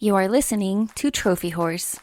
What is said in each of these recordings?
You are listening to Trophy Horse.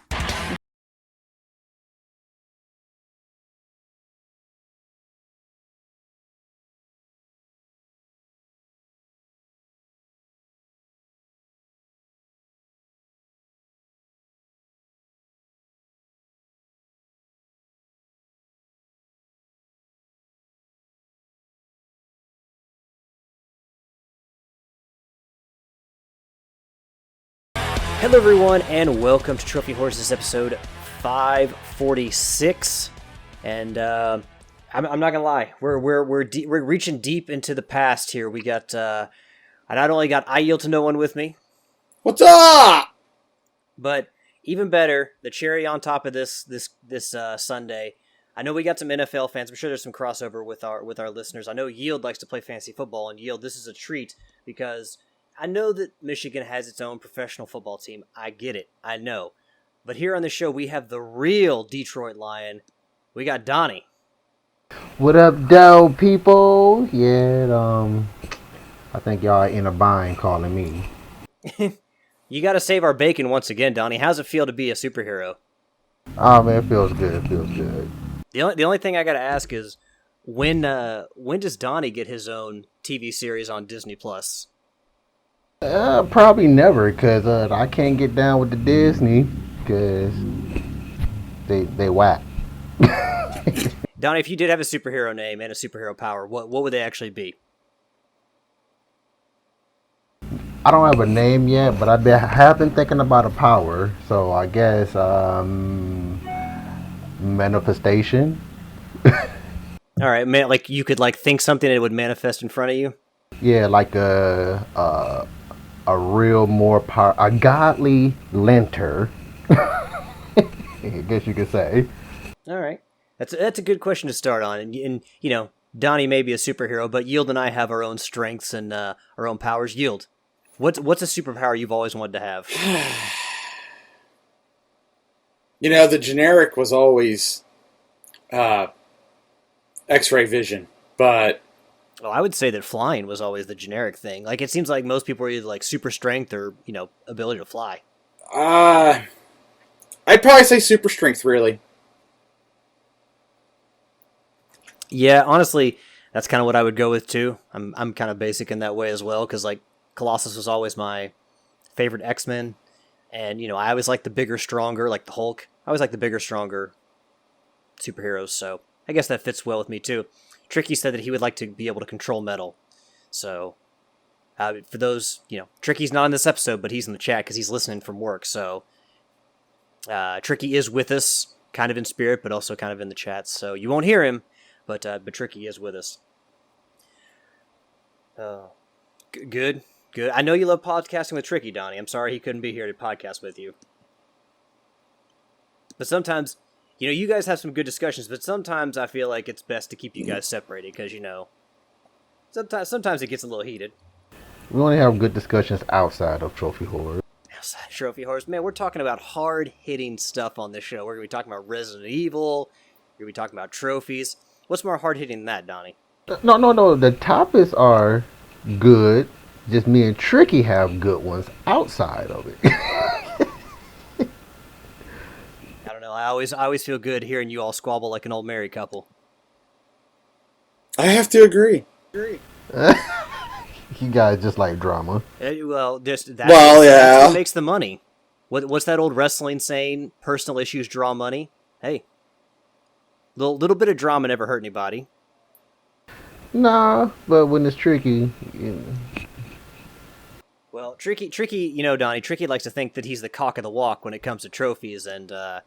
Hello everyone, and welcome to Trophy Horses episode 546. And I'm not gonna lie, we're reaching deep into the past here. We got I not only got I Yield to No One with me. What's up? But even better, the cherry on top of this Sunday. I know we got some NFL fans. I'm sure there's some crossover with our listeners. I know Yield likes to play fantasy football, and Yield, this is a treat because I know that Michigan has its own professional football team. I get it. I know. But here on the show, we have the real Detroit Lion. We got Donny. What up, doe people? Yeah, I think y'all are in a bind calling me. You got to save our bacon once again, Donny. How's it feel to be a superhero? Oh, man, it feels good. It feels good. The only thing I got to ask is, when does Donny get his own TV series on Disney Plus? Probably never, because I can't get down with the Disney, because they whack. Donny, if you did have a superhero name and a superhero power, what would they actually be? I don't have a name yet, but I have been thinking about a power, so I guess manifestation. All right, man. Like you could think something and it would manifest in front of you. Yeah, like a real more a godly linter. I guess you could say. All right, that's a good question to start on, and you know, Donnie may be a superhero, but Yield and I have our own strengths and our own powers. Yield, what's a superpower you've always wanted to have? You know, the generic was always X-ray vision, but Well, I would say that flying was always the generic thing. Like, it seems like most people are either super strength or ability to fly. I'd probably say super strength, really. Yeah, honestly, that's kind of what I would go with too. I'm kind of basic in that way as well, because Colossus was always my favorite X-Men, and I always like the bigger, stronger, like the Hulk. I always like the bigger, stronger superheroes, so I guess that fits well with me too. Tricky said that he would like to be able to control metal, so for those, Tricky's not in this episode, but he's in the chat because he's listening from work. So Tricky is with us, kind of in spirit, but also kind of in the chat. So you won't hear him. But Tricky is with us. Good. I know you love podcasting with Tricky, Donnie. I'm sorry he couldn't be here to podcast with you. But sometimes, you guys have some good discussions, but sometimes I feel like it's best to keep you guys separated because, sometimes it gets a little heated. We only have good discussions outside of Trophy Horror. Outside of Trophy Horror. Man, we're talking about hard-hitting stuff on this show. We're going to be talking about Resident Evil. We're going to be talking about trophies. What's more hard-hitting than that, Donnie? No. The topics are good. Just me and Tricky have good ones outside of it. I don't know. I always feel good hearing you all squabble like an old married couple. I have to agree. You guys just like drama. Well, that's yeah. what makes the money. What's that old wrestling saying? Personal issues draw money. Hey. Little bit of drama never hurt anybody. Nah, but when it's Tricky, Well, Tricky, Donnie, Tricky likes to think that he's the cock of the walk when it comes to trophies, and I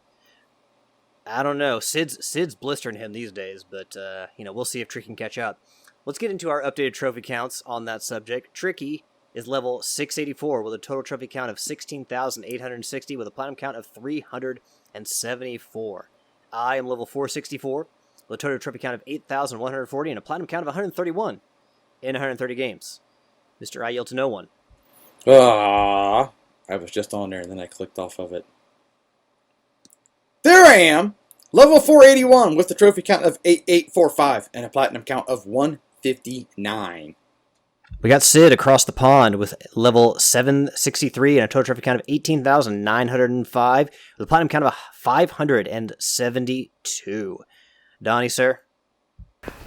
don't know. Sid's blistering him these days, but we'll see if Tricky can catch up. Let's get into our updated trophy counts on that subject. Tricky is level 684 with a total trophy count of 16,860 with a platinum count of 374. I am level 464 with a total trophy count of 8,140 and a platinum count of 131 in 130 games. Mr. I Yield to No One. I was just on there and then I clicked off of it. There I am! Level 481 with the trophy count of 8845 and a platinum count of 159. We got Sid across the pond with level 763 and a total trophy count of 18,905 with a platinum count of 572. Donnie, sir?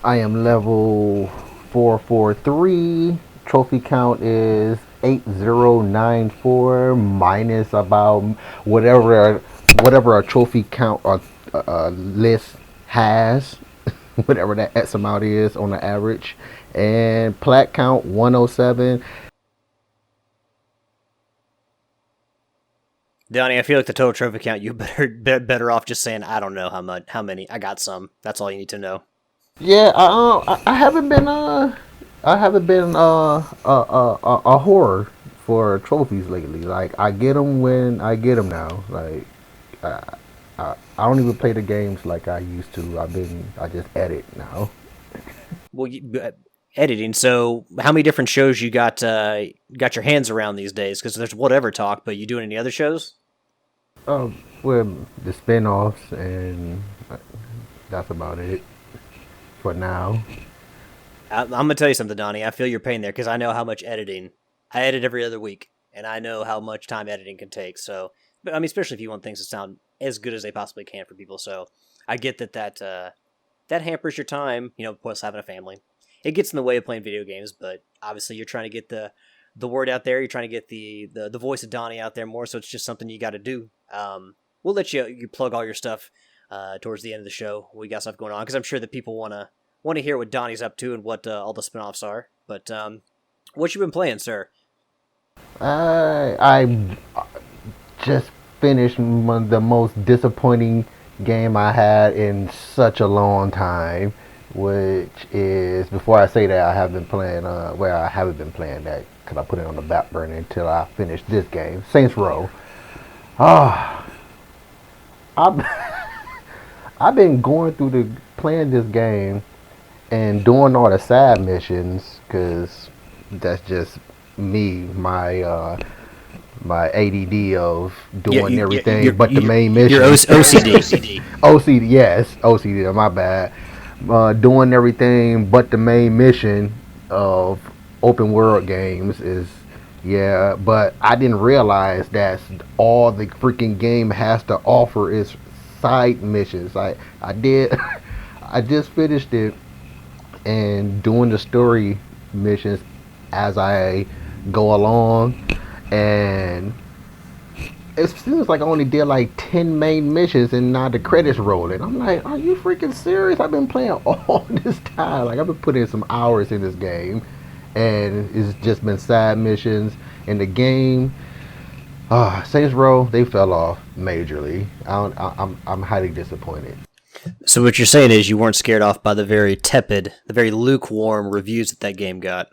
I am level 443. Trophy count is 8094 minus about whatever a trophy count or list has, whatever that X amount is on the average. And plat count 107. Donnie, I feel like the total trophy count, you better off just saying, I don't know how many. I got some. That's all you need to know. Yeah, I haven't been a horror for trophies lately. Like, I get them when I get them now. Like, I don't even play the games like I used to. I just edit now. Well, editing. So, how many different shows you got your hands around these days? Because there's Whatever Talk, but you doing any other shows? Well, the spin-offs, and that's about it for now. I'm gonna tell you something, Donnie. I feel your pain there because I know how much editing. I edit every other week, and I know how much time editing can take. So, but I mean, especially if you want things to sound as good as they possibly can for people. So, I get that hampers your time. Plus having a family. It gets in the way of playing video games, but obviously you're trying to get the word out there. You're trying to get the voice of Donnie out there more, so it's just something you got to do. We'll let you plug all your stuff towards the end of the show. We got stuff going on because I'm sure that people want to hear what Donnie's up to and what all the spinoffs are. But what you been playing, sir? I just finished the most disappointing game I had in such a long time. Which is, before I say that, I haven't been playing that because I put it on the back burner until I finish this game, Saints Row. I've been going through playing this game and doing all the side missions because that's just me, my ADD of doing everything but the main mission. Your OCD. OCD, yes, OCD. My bad. Doing everything but the main mission of open world games but I didn't realize that's all the freaking game has to offer is side missions. I just finished it and doing the story missions as I go along, and it seems like I only did like 10 main missions and now the credits rolling. I'm like, are you freaking serious? I've been playing all this time. Like, I've been putting some hours in this game, and it's just been side missions. And the game, Saints Row, they fell off majorly. I'm highly disappointed. So what you're saying is you weren't scared off by the very tepid, the very lukewarm reviews that game got.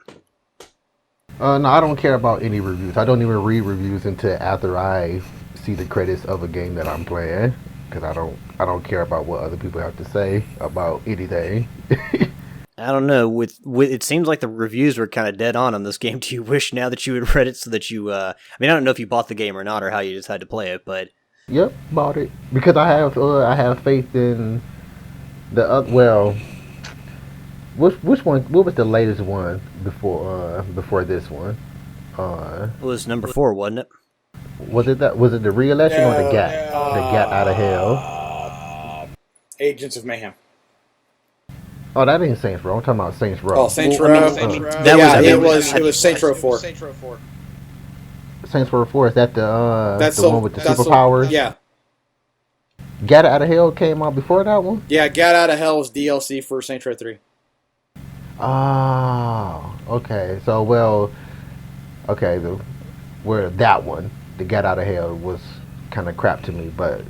No, I don't care about any reviews. I don't even read reviews until after I see the credits of a game that I'm playing, because I don't care about what other people have to say about anything. I don't know. With it seems like the reviews were kind of dead on this game. Do you wish now that you had read it so that you? I don't know if you bought the game or not, or how you decided to play it, but yep, bought it because I have faith in the Which one? What was the latest one before this one? it was number 4, wasn't it? Was it the re-election or the Gat? The Gat out of hell. Agents of Mayhem. Oh, that ain't Saints Row. I'm talking about Saints Row. Oh, Saints Row. It was Saints Row 4. Saints Row 4. Is that the one with the superpowers? Yeah. Gat out of hell came out before that one. Yeah, Gat out of hell was DLC for Saints Row 3. Oh, okay. So, that one, the Get Out of Hell, was kind of crap to me. But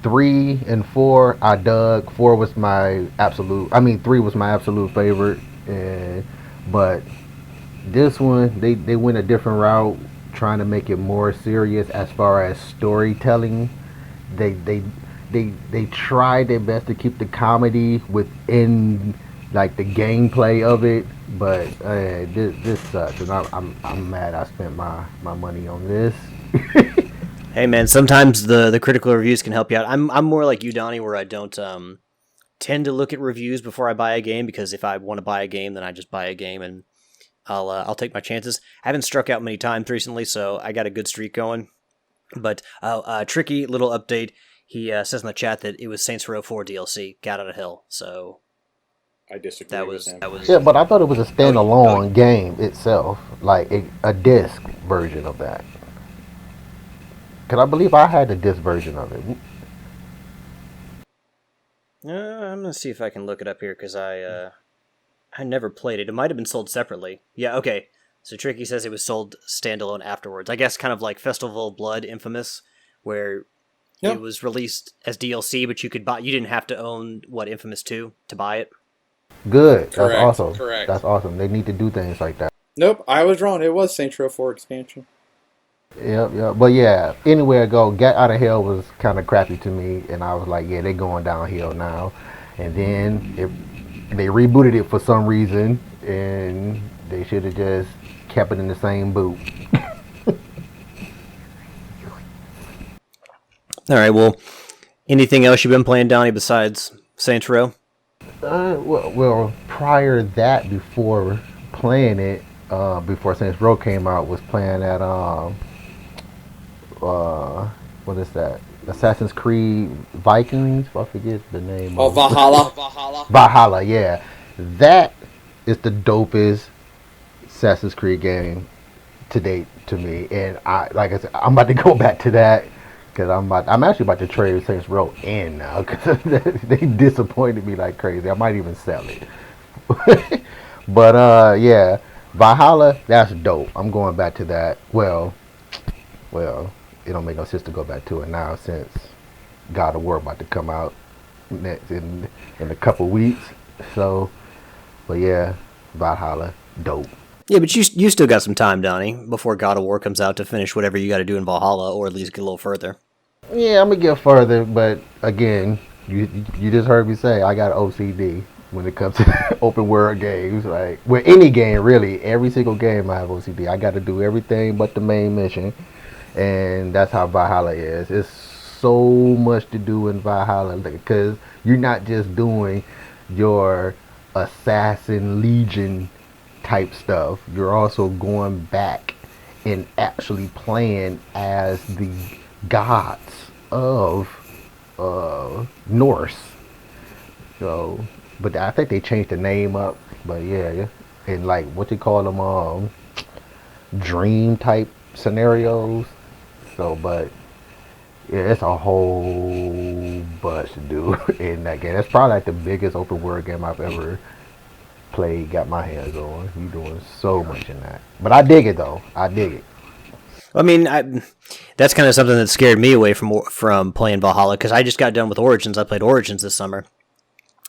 3 and 4, I dug. 4 was my absolute. 3 was my absolute favorite. But this one, they went a different route, trying to make it more serious as far as storytelling. They tried their best to keep the comedy within like the gameplay of it, but this sucks, and I'm mad I spent my money on this. Hey man, sometimes the critical reviews can help you out. I'm more like you, Donnie, where I don't tend to look at reviews before I buy a game, because if I want to buy a game, then I just buy a game, and I'll take my chances. I haven't struck out many times recently, so I got a good streak going. But tricky little update. He says in the chat that it was Saints Row 4 DLC got out of hell. So I disagree with him. Yeah, but I thought it was a standalone game itself, like a disc version of that. Cause I believe I had the disc version of it. I'm gonna see if I can look it up here because I never played it. It might have been sold separately. Yeah, okay. So Tricky says it was sold standalone afterwards. I guess kind of like Festival of Blood, Infamous, where it was released as DLC, but you could buy. You didn't have to own Infamous 2 to buy it. Good. Correct, That's awesome. correct. That's awesome. They need to do things like that. Nope, I was wrong. It was Saints Row 4 expansion. Yep. But yeah, anywhere I go, Get Out of Hell was kind of crappy to me, and I was like, yeah, they're going downhill now. And then they rebooted it for some reason, and they should have just kept it in the same boot. All right. Well, anything else you've been playing, Donny, besides Saints Row? Well, prior to that, before playing it, before Saints Row came out, was playing that what is that? Assassin's Creed Vikings. I forget the name. Oh, Valhalla. Valhalla, yeah. That is the dopest Assassin's Creed game to date to me, and like I said, I'm about to go back to that because I'm actually about to trade Saints Row in now because they disappointed me like crazy. I might even sell it. But yeah, Valhalla, that's dope. I'm going back to that. Well, it don't make no sense to go back to it now since God of War about to come out next in a couple weeks. So, but yeah, Valhalla, dope. Yeah, but you still got some time, Donny, before God of War comes out to finish whatever you got to do in Valhalla, or at least get a little further. Yeah, I'm gonna get further, but again, you just heard me say I got OCD when it comes to open world games. Like with any game, really, every single game I have OCD. I got to do everything but the main mission, and that's how Valhalla is. It's so much to do in Valhalla because you're not just doing your assassin legion type stuff. You're also going back and actually playing as the gods of Norse. So, but I think they changed the name up. But yeah, and like what they call them, dream type scenarios. So, but yeah, it's a whole bunch to do in that game. That's probably like the biggest open world game I've ever played, got my hands on. You doing so much in that. But I dig it though. I dig it. I mean, that's kind of something that scared me away from playing Valhalla because I just got done with Origins. I played Origins this summer,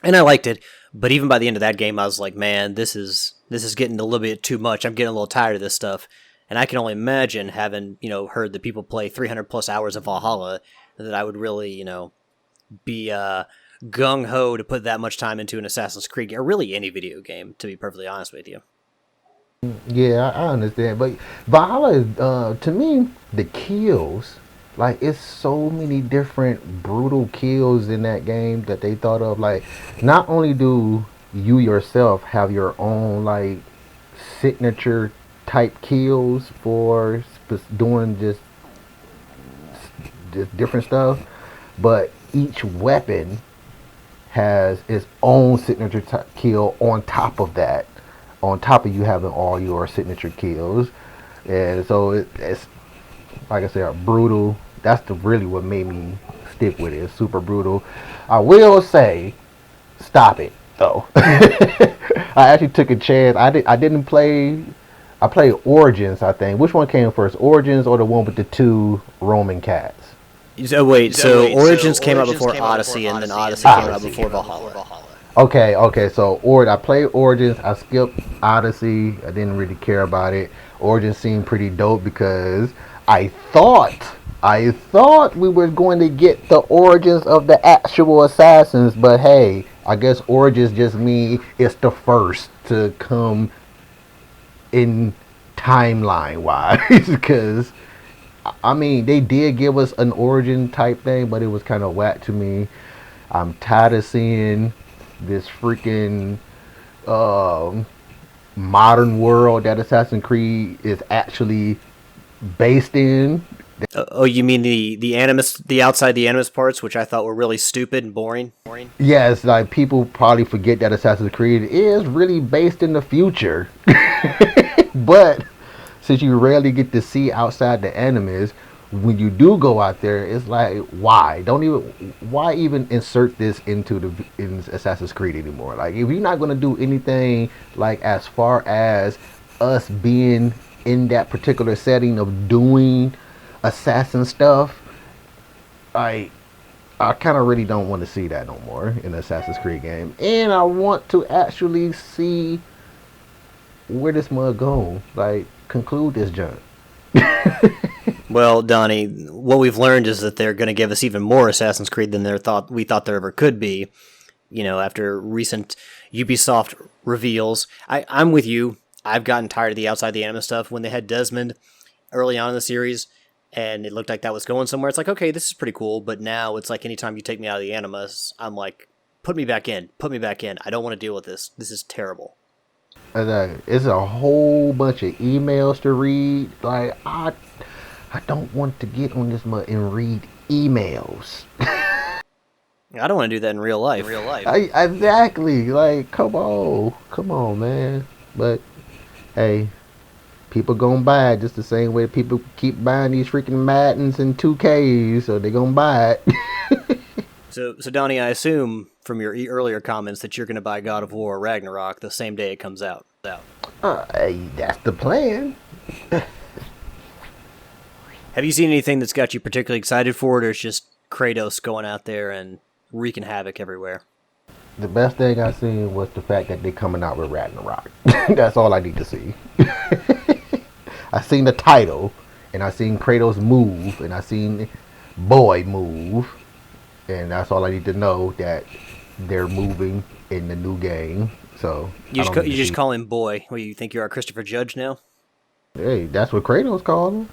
and I liked it. But even by the end of that game, I was like, man, this is getting a little bit too much. I'm getting a little tired of this stuff. And I can only imagine having, heard that people play 300 plus hours of Valhalla, that I would really, be gung-ho to put that much time into an Assassin's Creed, or really any video game, to be perfectly honest with you. Yeah, I understand. But Valhalla is, to me, the kills, like, it's so many different brutal kills in that game that they thought of. Like, not only do you yourself have your own, like, signature type kills for doing just different stuff, but each weapon has its own signature kill on top of that, on top of you having all your signature kills. And so it's like I said, brutal. That's really what made me stick with it. It's super brutal. I will say, stop it though. I actually took a chance. I didn't play. I played Origins, I think. Which one came first, Origins or the one with the 2 Roman cats? So Origins came out before Odyssey, and then Odyssey came out before Valhalla. Okay. So I played Origins. I skipped Odyssey. I didn't really care about it. Origins seemed pretty dope because I thought we were going to get the origins of the actual assassins, but hey, I guess Origins just means it's the first to come in timeline wise, because I mean they did give us an origin type thing, but it was kind of whack to me. I'm tired of seeing this freaking modern world that Assassin's Creed is actually based in. Oh, you mean the animus, the outside the animus parts, which I thought were really stupid and boring. Yes, like people probably forget that Assassin's Creed is really based in the future. But since you rarely get to see outside the animus, when you do go out there, it's like why even insert this in Assassin's Creed anymore? Like if you're not gonna do anything like as far as us being in that particular setting of doing assassin stuff, I kind of really don't want to see that no more in the Assassin's Creed game, and I want to actually see where this mug go. Like conclude this junk. Well, Donnie, what we've learned is that they're going to give us even more Assassin's Creed than we thought there ever could be. You know, after recent Ubisoft reveals, I'm with you. I've gotten tired of the outside the anima stuff. When they had Desmond early on in the series, and it looked like that was going somewhere, it's like, okay, this is pretty cool. But now it's like anytime you take me out of the animus, I'm like, put me back in. I don't want to deal with this. This is terrible. It's a whole bunch of emails to read. Like I don't want to get on this mug and read emails. I don't want to do that in real life. Exactly. Like, come on, man. But hey, people gonna buy it just the same way people keep buying these freaking Maddens and 2Ks, so they gonna buy it. So Donnie, I assume from your earlier comments that you're going to buy God of War Ragnarok the same day it comes out. Hey, that's the plan. Have you seen anything that's got you particularly excited for it, or it's just Kratos going out there and wreaking havoc everywhere? The best thing I seen was the fact that they're coming out with Ragnarok. That's all I need to see. I seen the title, and I seen Kratos move, and I seen Boy move, and that's all I need to know, that they're moving in the new game. So you just call him Boy. What, you think you are Christopher Judge now? Hey, that's what Kratos called him.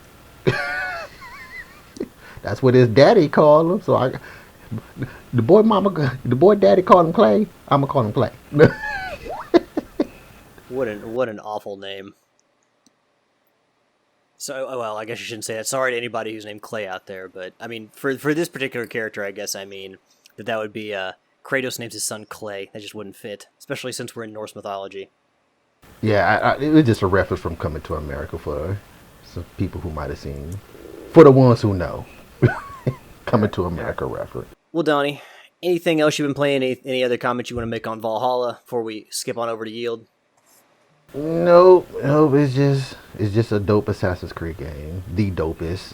That's what his daddy called him. So the boy daddy called him Clay. I'ma call him Clay. What an awful name. So, well, I guess you shouldn't say that. Sorry to anybody who's named Clay out there, but I mean, for this particular character, I guess I mean that would be Kratos names his son Clay. That just wouldn't fit, especially since we're in Norse mythology. Yeah, it was just a reference from Coming to America for some people who might have seen. For the ones who know. Coming to America reference. Well, Donnie, anything else you've been playing? Any other comments you want to make on Valhalla before we skip on over to Yield? Nope. It's just a dope Assassin's Creed game. The dopest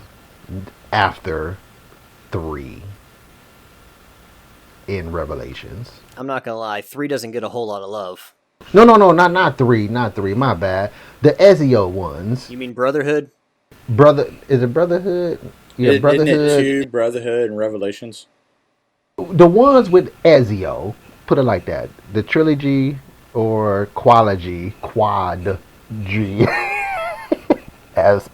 after 3 in Revelations. I'm not gonna lie, 3 doesn't get a whole lot of love. No, not 3, my bad. The Ezio ones. You mean Brotherhood? Is it Brotherhood? Yeah, Brotherhood. Isn't it 2, Brotherhood, and Revelations? The ones with Ezio, put it like that. The trilogy or quad G as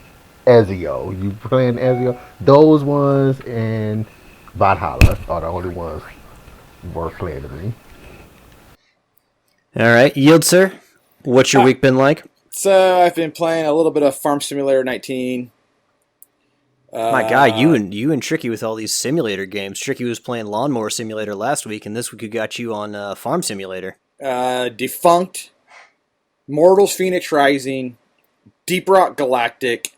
Ezio. You playing Ezio? Those ones and Valhalla are the only ones worth playing to me. All right, Yield, sir. What's your week been like? So I've been playing a little bit of Farm Simulator 19. My God, you and Tricky with all these simulator games. Tricky was playing Lawnmower Simulator last week, and this week we got you on Farm Simulator. Defunct, Mortals Phoenix Rising, Deep Rock Galactic,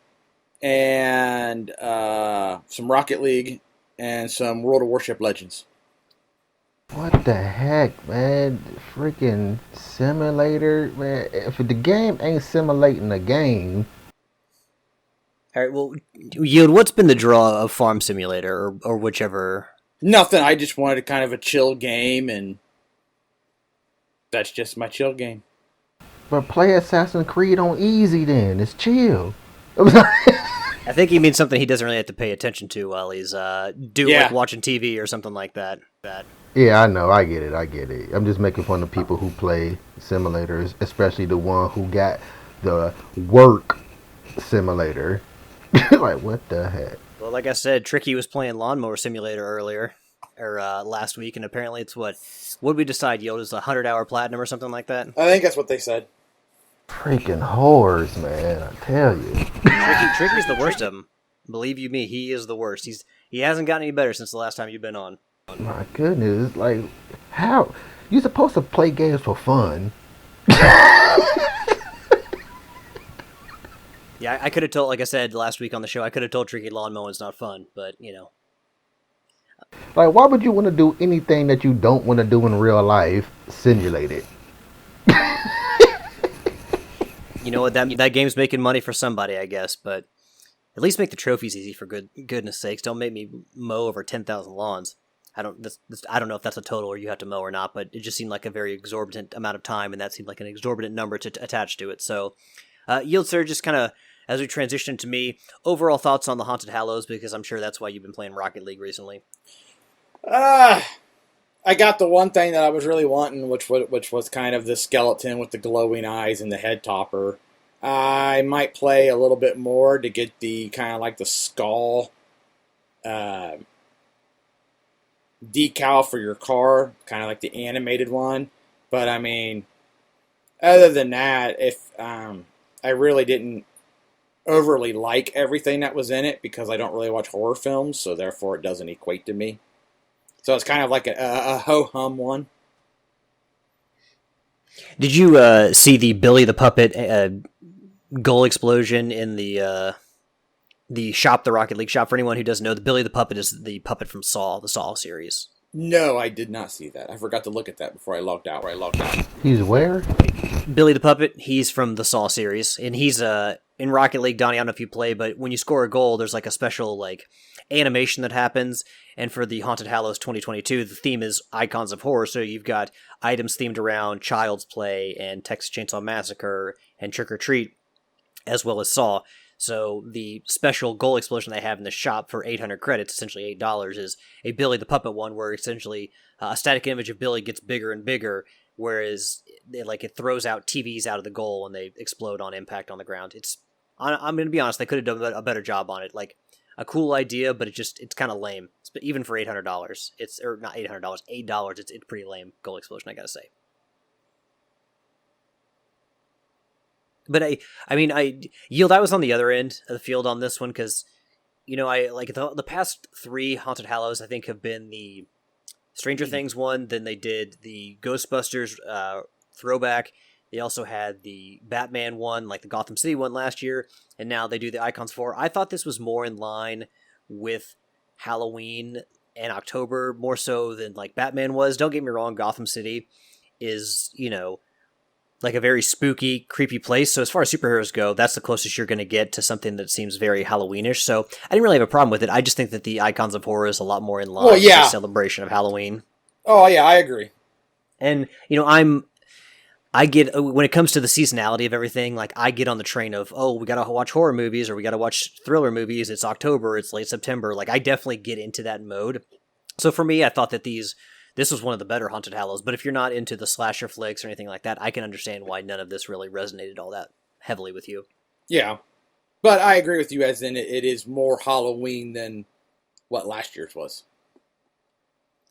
and some Rocket League, and some World of Warship Legends. What the heck, man? Freaking simulator, man. If the game ain't simulating a game. All right, well, Yield, what's been the draw of Farm Simulator, or whichever? Nothing, I just wanted kind of a chill game, and that's just my chill game. But play Assassin's Creed on easy then. It's chill. I think he means something he doesn't really have to pay attention to while he's like watching TV or something like that. Yeah, I know. I get it. I'm just making fun of people who play simulators, especially the one who got the work simulator. Like, what the heck? Well, like I said, Tricky was playing Lawnmower Simulator earlier, or last week, and apparently it's what did we decide, Yield, is a 100-hour platinum or something like that? I think that's what they said. Freaking whores, man! I tell you. Tricky's the worst of them. Believe you me, he is the worst. He hasn't gotten any better since the last time you've been on. My goodness, like, how you supposed to play games for fun? Yeah, I could have told, like I said last week on the show, I could have told Tricky lawn mowing's not fun, but you know. Like, why would you want to do anything that you don't want to do in real life simulated? You know what? That game's making money for somebody, I guess, but at least make the trophies easy for goodness sakes. Don't make me mow over 10,000 lawns. I don't know if that's a total or you have to mow or not, but it just seemed like a very exorbitant amount of time, and that seemed like an exorbitant number to attach to it. So, Yield Sir, just kind of as we transition to me, overall thoughts on the Haunted Hallows, because I'm sure that's why you've been playing Rocket League recently. I got the one thing that I was really wanting, which was kind of the skeleton with the glowing eyes and the head topper. I might play a little bit more to get the kind of like the skull decal for your car, kind of like the animated one. But I mean, other than that, if I really didn't overly like everything that was in it because I don't really watch horror films, so therefore it doesn't equate to me. So it's kind of like a ho-hum one. Did you see the Billy the Puppet goal explosion in the shop, the Rocket League shop? For anyone who doesn't know, the Billy the Puppet is the puppet from Saw, the Saw series. No, I did not see that. I forgot to look at that before I logged out. He's where? Billy the Puppet, he's from the Saw series, and he's in Rocket League. Donny, I don't know if you play, but when you score a goal, there's like a special like animation that happens. And for the Haunted Hallows 2022, the theme is Icons of Horror. So you've got items themed around Child's Play and Texas Chainsaw Massacre and Trick or Treat, as well as Saw. So the special goal explosion they have in the shop for 800 credits, essentially $8, is a Billy the Puppet one, where essentially a static image of Billy gets bigger and bigger, whereas it throws out TVs out of the goal and they explode on impact on the ground. I'm going to be honest, they could have done a better job on it. Like, a cool idea, but it's kind of lame. Even for $800, or not $800, $8. It's pretty lame goal explosion, I gotta say. But I Yield, I was on the other end of the field on this one because, you know, I like the past 3 Haunted Hallows I think have been the Stranger Things one. Then they did the Ghostbusters throwback. They also had the Batman one, like the Gotham City one last year, and now they do the Icons 4. I thought this was more in line with Halloween and October, more so than like Batman was. Don't get me wrong, Gotham City is, you know, like a very spooky, creepy place. So as far as superheroes go, that's the closest you're going to get to something that seems very Halloweenish. So I didn't really have a problem with it. I just think that the Icons of Horror is a lot more in line with the celebration of Halloween. Oh yeah, I agree. And, you know, I get, when it comes to the seasonality of everything, like, I get on the train of, oh, we gotta watch horror movies, or we gotta watch thriller movies, it's October, it's late September, like, I definitely get into that mode. So for me, I thought that this was one of the better Haunted Hallows, but if you're not into the slasher flicks or anything like that, I can understand why none of this really resonated all that heavily with you. Yeah, but I agree with you, as in it is more Halloween than what last year's was.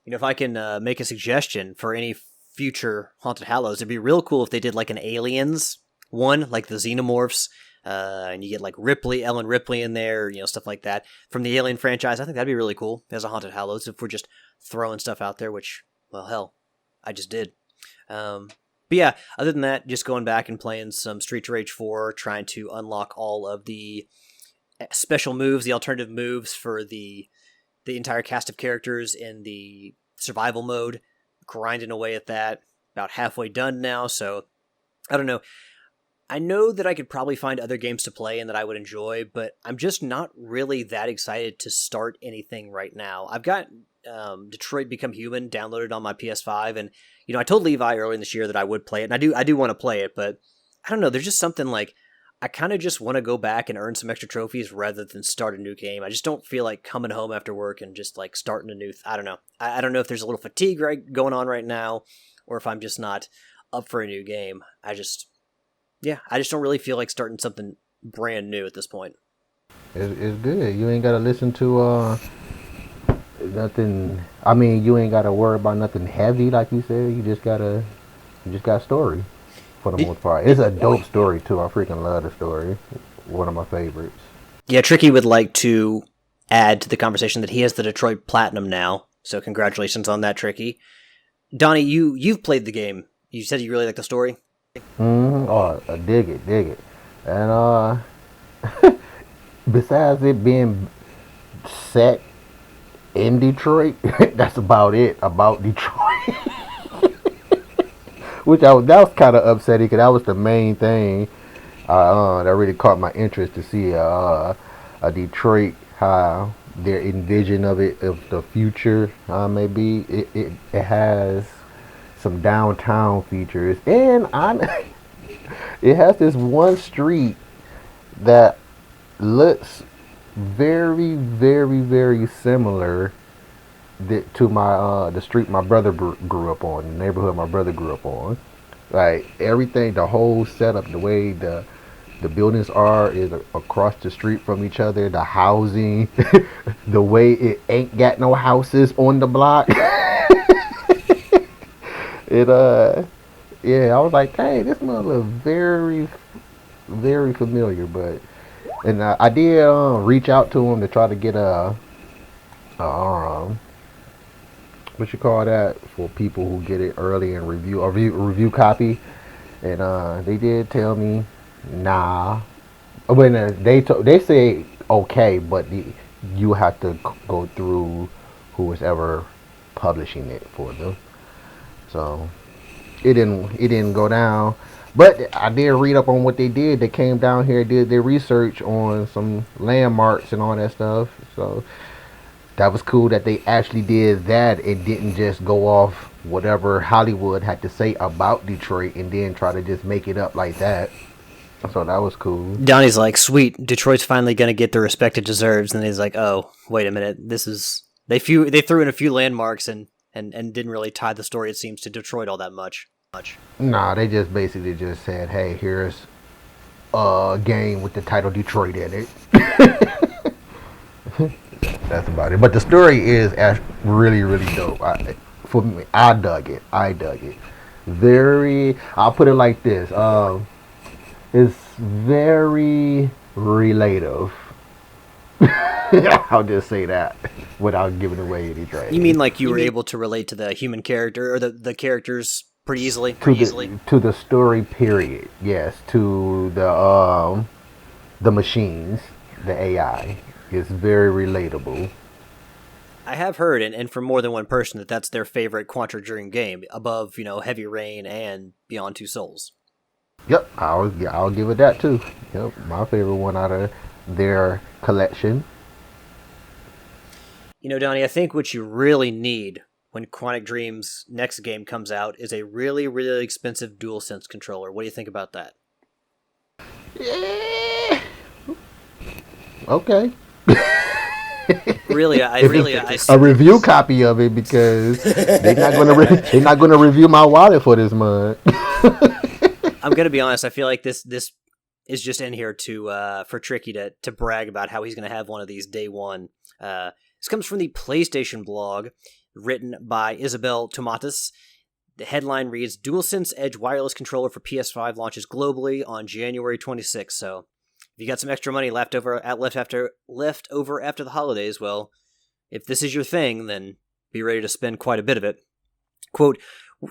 You know, if I can make a suggestion for any future Haunted Hallows, it'd be real cool if they did like an Aliens one, like the Xenomorphs, and you get like Ellen Ripley in there, you know, stuff like that from the Alien franchise. I think that'd be really cool as a Haunted Hallows if we're just throwing stuff out there, which, well, hell, I just did. But yeah, other than that, just going back and playing some Street Rage 4, trying to unlock all of the special moves, the alternative moves for the entire cast of characters in the survival mode, grinding away at that. About halfway done now, so I don't know. I know that I could probably find other games to play and that I would enjoy, but I'm just not really that excited to start anything right now. I've got Detroit Become Human downloaded on my PS5, and, you know, I told Levi earlier in this year that I would play it, and I do want to play it, but I don't know, there's just something like, I kind of just want to go back and earn some extra trophies rather than start a new game. I just don't feel like coming home after work and just like starting a new... I don't know. I don't know if there's a little fatigue going on right now, or if I'm just not up for a new game. I just don't really feel like starting something brand new at this point. It's good. You ain't got to listen to nothing. I mean, you ain't got to worry about nothing heavy, like you said. You just got story. for the most part. It's a dope story too. I freaking love the story. One of my favorites. Yeah, Tricky would like to add to the conversation that he has the Detroit Platinum now. So congratulations on that, Tricky. Donnie, you've played the game. You said you really like the story. Oh, I dig it. And besides it being set in Detroit, that's about it about Detroit. That was kind of upsetting because that was the main thing that really caught my interest, to see a Detroit, how their envision of the future may be. It has some downtown features, and it has this one street that looks very, very, very similar to the street my brother grew up on, the neighborhood my brother grew up on. Like everything, the whole setup, the way the buildings is across the street from each other, the housing, the way it ain't got no houses on the block. Yeah, I was like, hey, this must look very, very familiar. But I did reach out to him to try to get what you call that, for people who get it early and review copy, and they did tell me nah. When they say okay, but you have to go through who was ever publishing it for them. So it didn't go down. But I did read up on what they did. They came down here, did their research on some landmarks and all that stuff. So that was cool that they actually did that and didn't just go off whatever Hollywood had to say about Detroit and then try to just make it up like that. So that was cool. Donnie's like, sweet, Detroit's finally going to get the respect it deserves. And he's like, oh, wait a minute. They threw in a few landmarks and didn't really tie the story, it seems, to Detroit all that much. Nah, they just basically just said, hey, here's a game with the title Detroit in it. That's about it. But the story is really, really dope. For me, I dug it. I'll put it like this. It's very relative. I'll just say that without giving away anything. You mean like you were able to relate to the human character or the characters pretty easily? To the story, period. Yes, to the machines, the AI. It's very relatable. I have heard, and from more than one person, that that's their favorite Quantra Dream game, above, Heavy Rain and Beyond Two Souls. Yep, I'll give it that too. Yep, my favorite one out of their collection. Donnie, I think what you really need when Quantic Dream's next game comes out is a really, really expensive DualSense controller. What do you think about that? Yeah. Okay. Really, a review copy of it, because they're not gonna review my wallet for this month. I'm gonna be honest. I feel like this is just in here for Tricky to brag about how he's gonna have one of these day one. This comes from the PlayStation blog, written by Isabel Tomatis. The headline reads: DualSense Edge wireless controller for PS5 launches globally on January 26th. So, if you got some extra money left over after the holidays, well, if this is your thing, then be ready to spend quite a bit of it. Quote,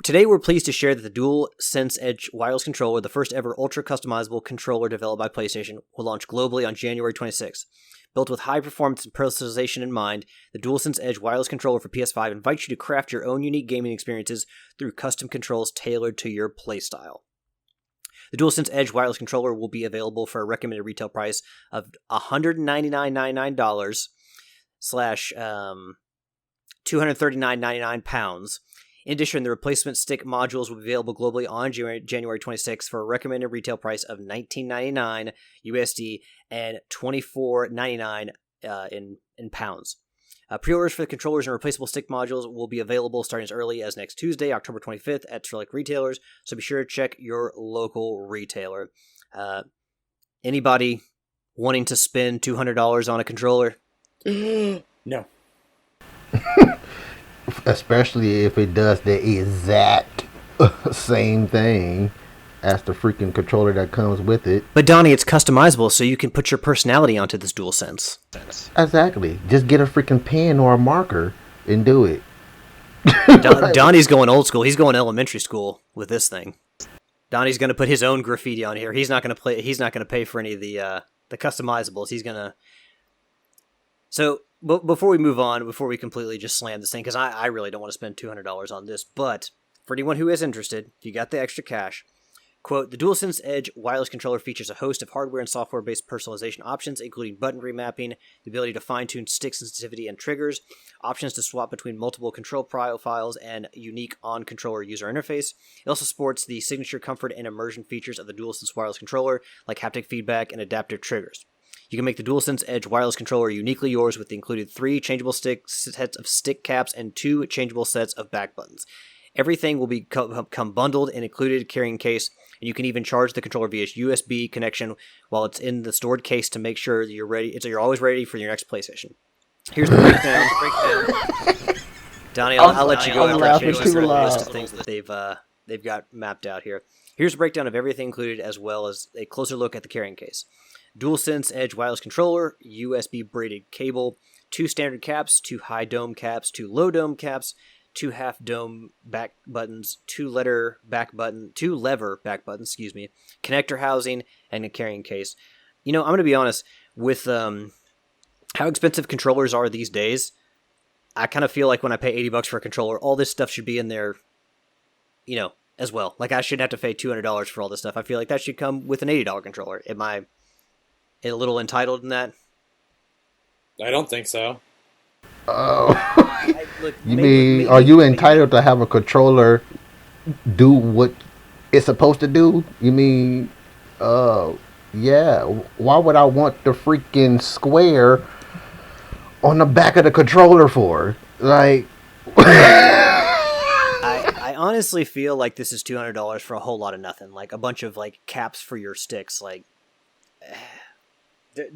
today we're pleased to share that the DualSense Edge wireless controller, the first ever ultra customizable controller developed by PlayStation, will launch globally on January 26th. Built with high performance and personalization in mind, the DualSense Edge wireless controller for PS5 invites you to craft your own unique gaming experiences through custom controls tailored to your playstyle. The DualSense Edge wireless controller will be available for a recommended retail price of $199.99 slash £239.99. In addition, the replacement stick modules will be available globally on January 26th for a recommended retail price of $19.99 USD and $24.99 in pounds. Pre-orders for the controllers and replaceable stick modules will be available starting as early as next Tuesday, October 25th at select retailers, so be sure to check your local retailer. Anybody wanting to spend $200 on a controller? No. Especially if it does the exact same thing. as the freaking controller that comes with it. But Donnie, it's customizable, so you can put your personality onto this DualSense. Exactly. Just get a freaking pen or a marker and do it. Donnie's going old school. He's going elementary school with this thing. Donnie's going to put his own graffiti on here. He's not going to play. He's not going to pay for any of the customizables. He's going to. So before we move on, before we completely just slam this thing, because I really don't want to spend $200 on this, but for anyone who is interested, if you got the extra cash, quote, the DualSense Edge wireless controller features a host of hardware and software-based personalization options, including button remapping, the ability to fine-tune stick sensitivity and triggers, options to swap between multiple control profiles, and unique on-controller user interface. It also supports the signature comfort and immersion features of the DualSense wireless controller, like haptic feedback and adaptive triggers. You can make the DualSense Edge wireless controller uniquely yours with the included 3 changeable sets of stick caps and 2 changeable sets of back buttons. Everything will come bundled and included carrying case, and you can even charge the controller via USB connection while it's in the stored case to make sure that you're ready. You're always ready for your next PlayStation. Here's the breakdown. Donnie, I'll let you go after I finish this list of things that they've got mapped out here. Here's a breakdown of everything included, as well as a closer look at the carrying case. DualSense Edge wireless controller, USB braided cable, 2 standard caps, 2 high dome caps, 2 low dome caps, 2 half dome back buttons, 2 lever back buttons, connector housing, and a carrying case. You know, I'm going to be honest, with how expensive controllers are these days, I kind of feel like when I pay $80 for a controller, all this stuff should be in there, you know, as well. Like, I shouldn't have to pay $200 for all this stuff. I feel like that should come with an $80 controller. Am I a little entitled in that? I don't think so. Oh. You mean, are you entitled to have a controller do what it's supposed to do? You mean, yeah. Why would I want the freaking square on the back of the controller for? Like, I honestly feel like this is $200 for a whole lot of nothing. Like a bunch of like caps for your sticks. Like,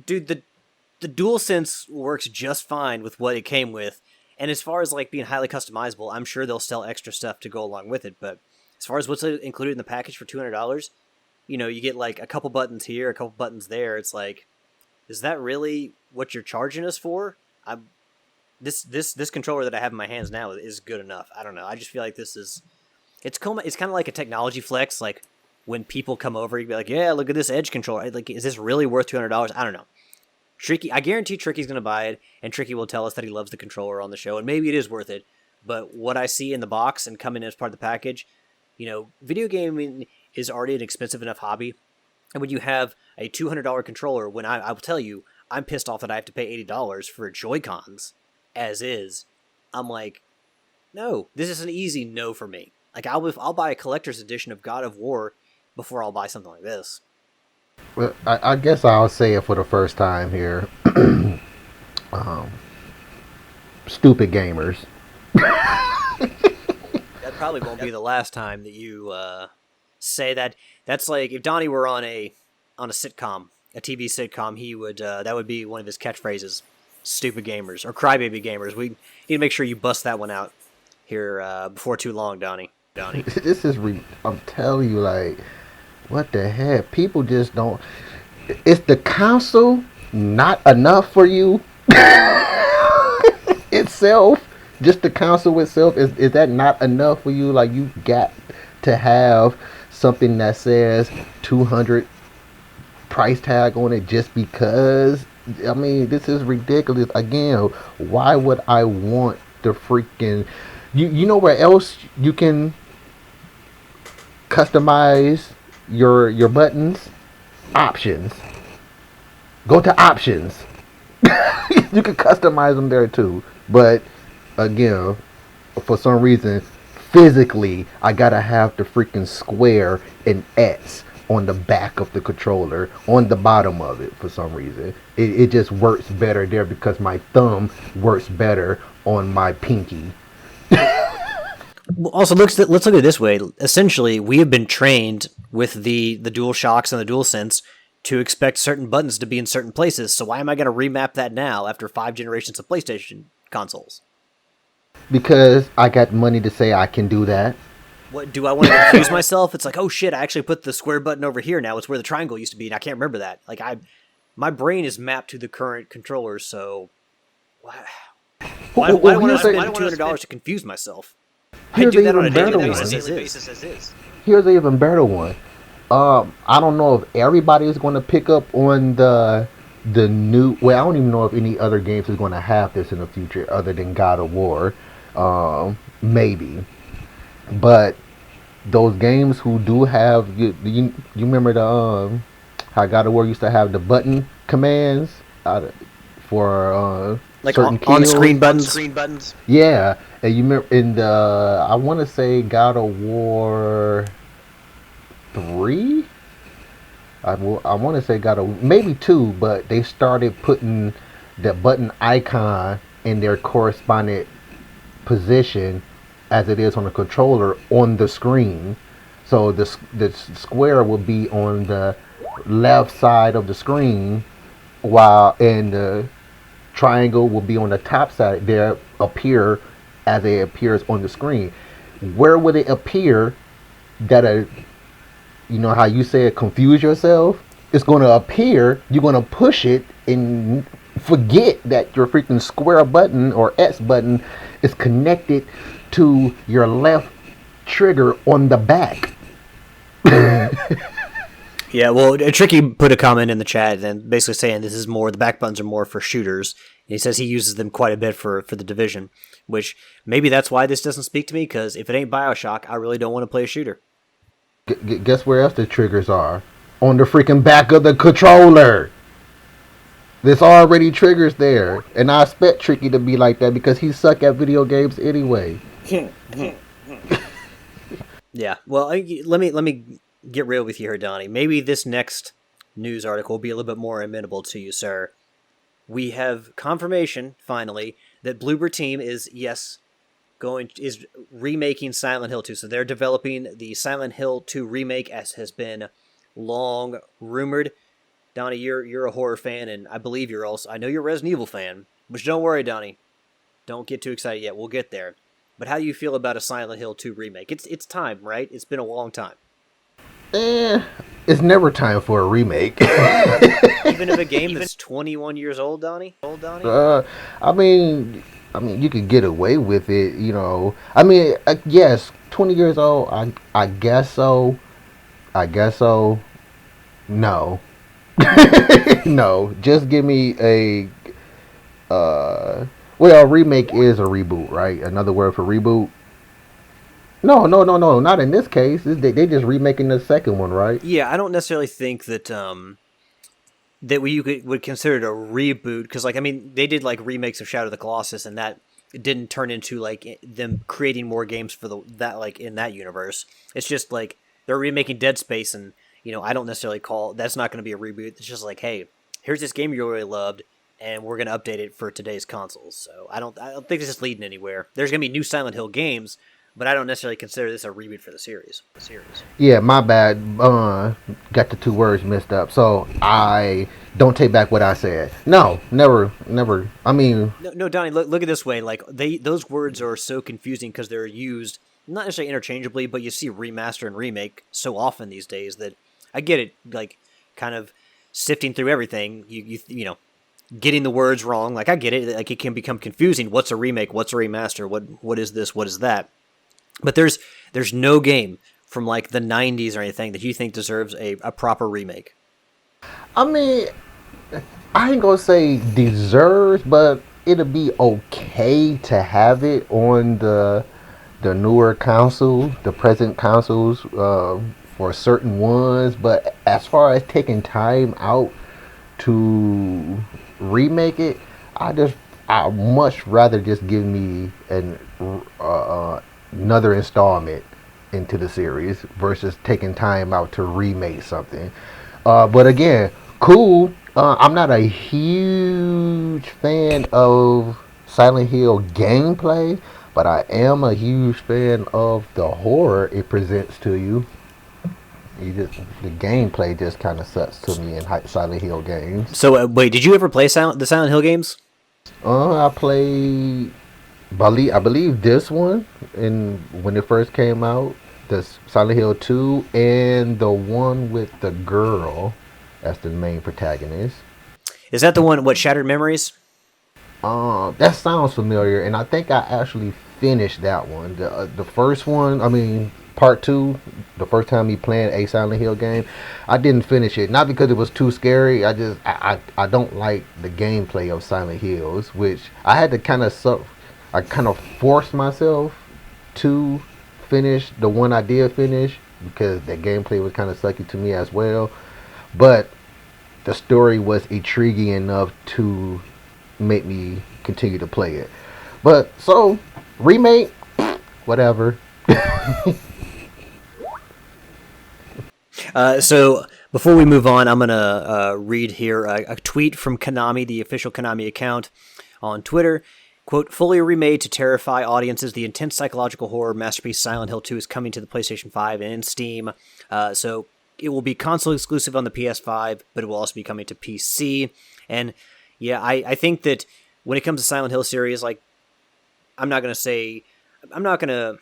dude, the DualSense works just fine with what it came with. And as far as like being highly customizable, I'm sure they'll sell extra stuff to go along with it. But as far as what's included in the package for $200, you know, you get like a couple buttons here, a couple buttons there. It's like, is that really what you're charging us for? This controller that I have in my hands now is good enough. I don't know. I just feel like it's kind of like a technology flex. Like when people come over, you'd be like, yeah, look at this Edge controller. Like, is this really worth $200? I don't know. Tricky, I guarantee Tricky's going to buy it, and Tricky will tell us that he loves the controller on the show, and maybe it is worth it. But what I see in the box and coming in as part of the package, you know, video gaming is already an expensive enough hobby, and when you have a $200 controller, when I will tell you, I'm pissed off that I have to pay $80 for Joy-Cons, as is. I'm like, no, this is an easy no for me. Like, I'll buy a collector's edition of God of War before I'll buy something like this. Well, I guess I'll say it for the first time here. Stupid gamers. That probably won't be the last time that you say that. That's like if Donnie were on a sitcom, a TV sitcom, he would that would be one of his catchphrases. Stupid gamers or crybaby gamers. We need to make sure you bust that one out here before too long, Donnie. This is I'm telling you, like, what the heck? People just don't. Is the console not enough for you itself? Just the console itself, is that not enough for you? Like, you got to have something that says 200 price tag on it just because? I mean, this is ridiculous. Again, why would I want the freaking... You know where else you can customize your buttons? Options. Go to options. You can customize them there too. But again, for some reason, physically, I gotta have the freaking square and X on the back of the controller, on the bottom of it for some reason. It just works better there because my thumb works better on my pinky. Also, let's look at it this way. Essentially, we have been trained with the DualShocks and the DualSense to expect certain buttons to be in certain places. So why am I going to remap that now after 5 generations of PlayStation consoles? Because I got money to say I can do that. What do I want to confuse myself? It's like, oh shit, I actually put the square button over here now. It's where the triangle used to be, and I can't remember that. Like my brain is mapped to the current controllers, so why do I want to spend $200 to confuse myself? I do that on a daily basis as is. Here's an even better one. I don't know if everybody is going to pick up on the new. Well, I don't even know if any other games is going to have this in the future other than God of War. Maybe, but those games who do have you remember the how God of War used to have the button commands for like certain on screen buttons. Yeah, and you remember in the I want to say God of War 3. I want to say God of maybe 2, but they started putting the button icon in their corresponding position as it is on the controller on the screen. So the square will be on the left side of the screen, while in the triangle will be on the top side. There appear as it appears on the screen. Where would it appear that you know how you said confuse yourself? It's going to appear, you're going to push it and forget that your freaking square button or X button is connected to your left trigger on the back. Yeah, well, Tricky put a comment in the chat and basically saying this is more, the back buttons are more for shooters. And he says he uses them quite a bit for the Division, which maybe that's why this doesn't speak to me, because if it ain't Bioshock, I really don't want to play a shooter. Guess where else the triggers are? On the freaking back of the controller. There's already triggers there. And I expect Tricky to be like that because he suck at video games anyway. Yeah, well, let me get real with you here, Donnie. Maybe this next news article will be a little bit more amenable to you, sir. We have confirmation, finally, that Bloober Team is remaking Silent Hill 2. So they're developing the Silent Hill 2 remake, as has been long rumored. Donnie, you're a horror fan, and I believe I know you're a Resident Evil fan, which don't worry, Donnie. Don't get too excited yet. We'll get there. But how do you feel about a Silent Hill 2 remake? It's time, right? It's been a long time. It's never time for a remake. Even of a game that's 21 years old, Donnie? I mean, you could get away with it, you know. I mean, yes, 20 years old. I guess so. No. No. Just give me a. Well, a remake is a reboot, right? Another word for reboot. No, not in this case. They just remaking the second one, right? Yeah, I don't necessarily think that you would consider it a reboot, because they did like remakes of Shadow of the Colossus, and that didn't turn into like them creating more games for that like in that universe. It's just like they're remaking Dead Space, and I don't necessarily that's not going to be a reboot. It's just like, hey, here's this game you really loved, and we're going to update it for today's consoles. So I don't think this is leading anywhere. There's going to be new Silent Hill games, but I don't necessarily consider this a reboot for the series. Yeah, my bad. Got the two words messed up. So I don't take back what I said. No, never. I mean, no, Donnie. Look at it this way. Like those words are so confusing because they're used not necessarily interchangeably, but you see remaster and remake so often these days that I get it. Like kind of sifting through everything, you know, getting the words wrong. Like I get it. Like it can become confusing. What's a remake? What's a remaster? What is this? What is that? But there's no game from like the 90s or anything that you think deserves a proper remake. I mean, I ain't gonna say deserves, but it'll be okay to have it on the newer console, the present consoles, for certain ones. But as far as taking time out to remake it, I'd much rather just give me another installment into the series versus taking time out to remake something. But again, cool. I'm not a huge fan of Silent Hill gameplay, but I am a huge fan of the horror it presents to you. The gameplay just kind of sucks to me in Silent Hill games. So wait, did you ever play the Silent Hill games? I played, I believe this one, when it first came out. the Silent Hill 2 and the one with the girl as the main protagonist. Is that the one, what, Shattered Memories? That sounds familiar, and I think I actually finished that one. The first one, I mean, part 2, the first time me playing a Silent Hill game, I didn't finish it. Not because it was too scary. I don't like the gameplay of Silent Hills, which I had to kind of forced myself to finish the one I did finish because the gameplay was kind of sucky to me as well. But the story was intriguing enough to make me continue to play it. But so remake, whatever. So before we move on, I'm gonna read here a tweet from Konami, the official Konami account on Twitter. Quote, fully remade to terrify audiences, the intense psychological horror masterpiece Silent Hill 2 is coming to the PlayStation 5 and Steam. So it will be console exclusive on the PS5, but it will also be coming to PC. And yeah, I think that when it comes to Silent Hill series, like, I'm not going to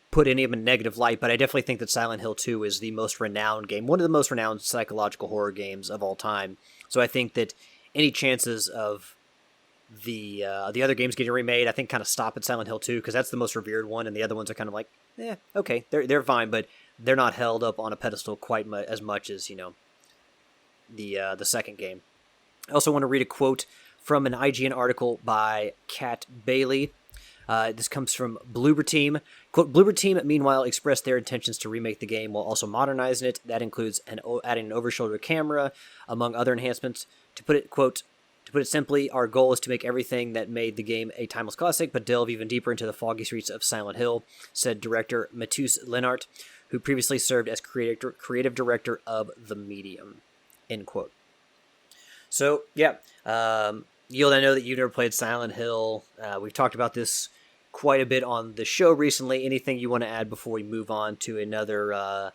put any of them in negative light, but I definitely think that Silent Hill 2 is the most renowned game, one of the most renowned psychological horror games of all time. So I think that any chances of the other games getting remade, I think, kind of stop at Silent Hill 2, because that's the most revered one, and the other ones are kind of like, okay, they're fine, but they're not held up on a pedestal quite as much as, you know, the second game. I also want to read a quote from an IGN article by Kat Bailey. This comes from Bloober Team. Quote, Bloober Team, meanwhile, expressed their intentions to remake the game while also modernizing it. That includes adding an over-shoulder camera, among other enhancements. To put it simply, our goal is to make everything that made the game a timeless classic, but delve even deeper into the foggy streets of Silent Hill, said director Matus Lennart, who previously served as creative director of The Medium. End quote. So, yeah, Yield, I know that you've never played Silent Hill. We've talked about this quite a bit on the show recently. Anything you want to add before we move on to another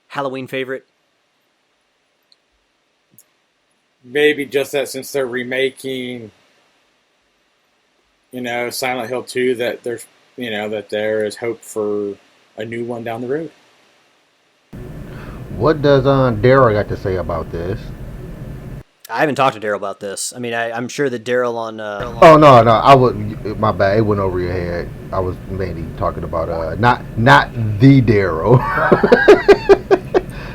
Halloween favorite? Maybe just that since they're remaking, Silent Hill 2, that there is hope for a new one down the road. What does Daryl got to say about this? I haven't talked to Daryl about this. I mean, I'm sure that Daryl on... Oh, no, I would... My bad, it went over your head. I was mainly talking about... Not the Daryl.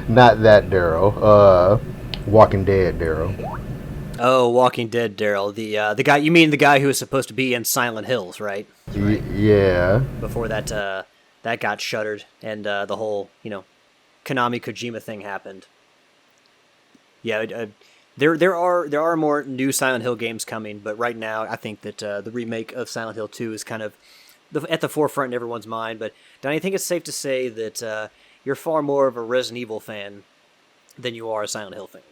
Not that Daryl. Walking Dead Daryl. Oh, Walking Dead Daryl. The guy... You mean the guy who was supposed to be in Silent Hills, right? Yeah. Before that got shuttered and the whole, Konami Kojima thing happened. Yeah, There are more new Silent Hill games coming, but right now I think that the remake of Silent Hill 2 is kind of at the forefront in everyone's mind. But Donny, I think it's safe to say that you're far more of a Resident Evil fan than you are a Silent Hill fan.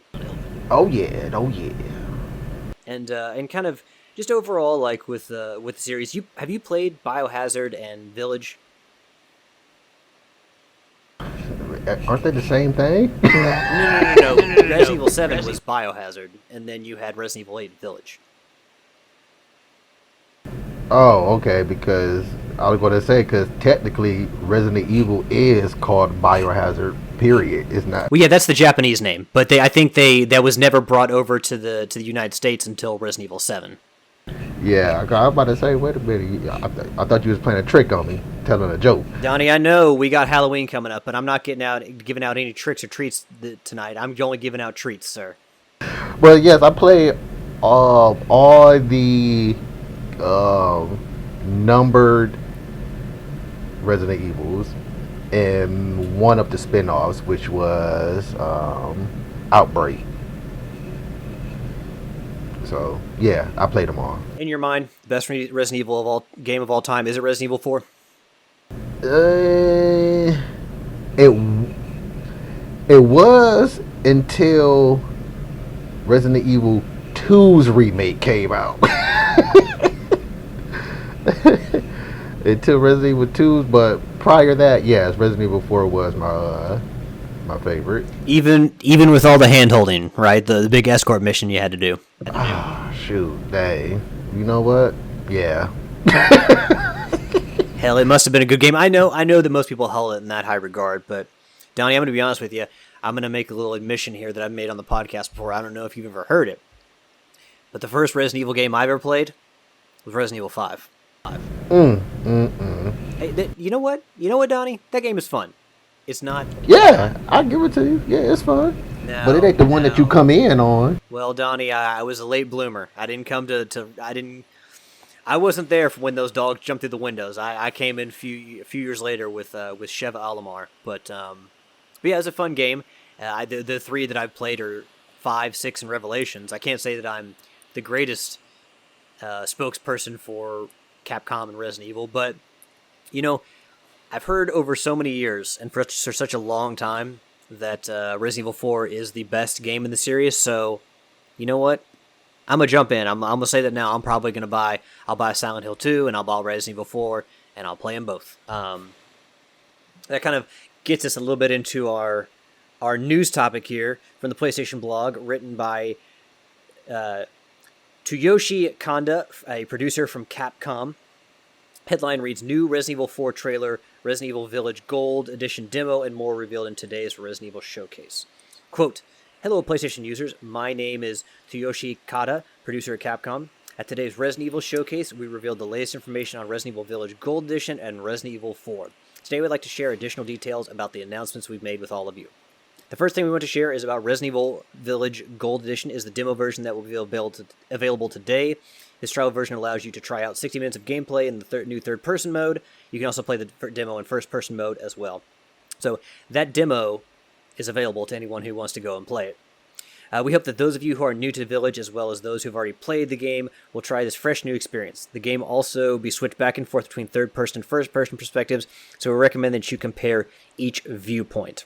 Oh yeah. And kind of just overall, like with the series, have you played Biohazard and Village? Aren't they the same thing? No. Resident Evil 7 was Biohazard, and then you had Resident Evil 8 Village. Oh, okay, because I was going to say, because technically Resident Evil is called Biohazard, period. It's not. Well, yeah, that's the Japanese name, but I think that was never brought over to the United States until Resident Evil 7. Yeah, I was about to say, wait a minute, I thought you was playing a trick on me, telling a joke. Donnie, I know we got Halloween coming up, but I'm not giving out any tricks or treats tonight. I'm only giving out treats, sir. Well, yes, I play all the numbered Resident Evils and one of the spin-offs, which was Outbreak. So, yeah, I played them all. In your mind, best Resident Evil game of all time, is it Resident Evil 4? It was until Resident Evil 2's remake came out. Until Resident Evil 2's, but prior to that, yes, Resident Evil 4 was my favorite. Even with all the hand-holding, right? The big escort mission you had to do. Shoot, dang. You know what? Yeah. Hell, it must have been a good game. I know that most people held it in that high regard, but Donnie, I'm going to be honest with you. I'm going to make a little admission here that I've made on the podcast before. I don't know if you've ever heard it, but the first Resident Evil game I've ever played was Resident Evil 5. Hey, you know what? You know what, Donnie? That game is fun. It's not... Yeah, I'll give it to you. Yeah, it's fun. No, but it ain't the one that you come in on. Well, Donnie, I was a late bloomer. I didn't come I wasn't there for when those dogs jumped through the windows. I came in a few years later with Sheva Alomar. But yeah, it's a fun game. The three that I've played are 5, 6, and Revelations. I can't say that I'm the greatest spokesperson for Capcom and Resident Evil, but you know, I've heard over so many years and for such a long time that Resident Evil 4 is the best game in the series. So, you know what? I'm gonna jump in. I'm gonna say that now. I'm probably gonna buy Silent Hill 2 and I'll buy Resident Evil 4 and I'll play them both. That kind of gets us a little bit into our news topic here from the PlayStation blog, written by Tsuyoshi Kanda, a producer from Capcom. Headline reads, New Resident Evil 4 trailer, Resident Evil Village Gold Edition demo, and more revealed in today's Resident Evil showcase. Quote, Hello PlayStation users, my name is Tsuyoshi Kanda, producer at Capcom. At today's Resident Evil showcase, we revealed the latest information on Resident Evil Village Gold Edition and Resident Evil 4. Today we'd like to share additional details about the announcements we've made with all of you. The first thing we want to share is about Resident Evil Village Gold Edition is the demo version that will be available today. This trial version allows you to try out 60 minutes of gameplay in the new third-person mode. You can also play the demo in first-person mode as well. So that demo is available to anyone who wants to go and play it. We hope that those of you who are new to the Village, as well as those who have already played the game, will try this fresh new experience. The game also be switched back and forth between third-person and first-person perspectives, so we recommend that you compare each viewpoint.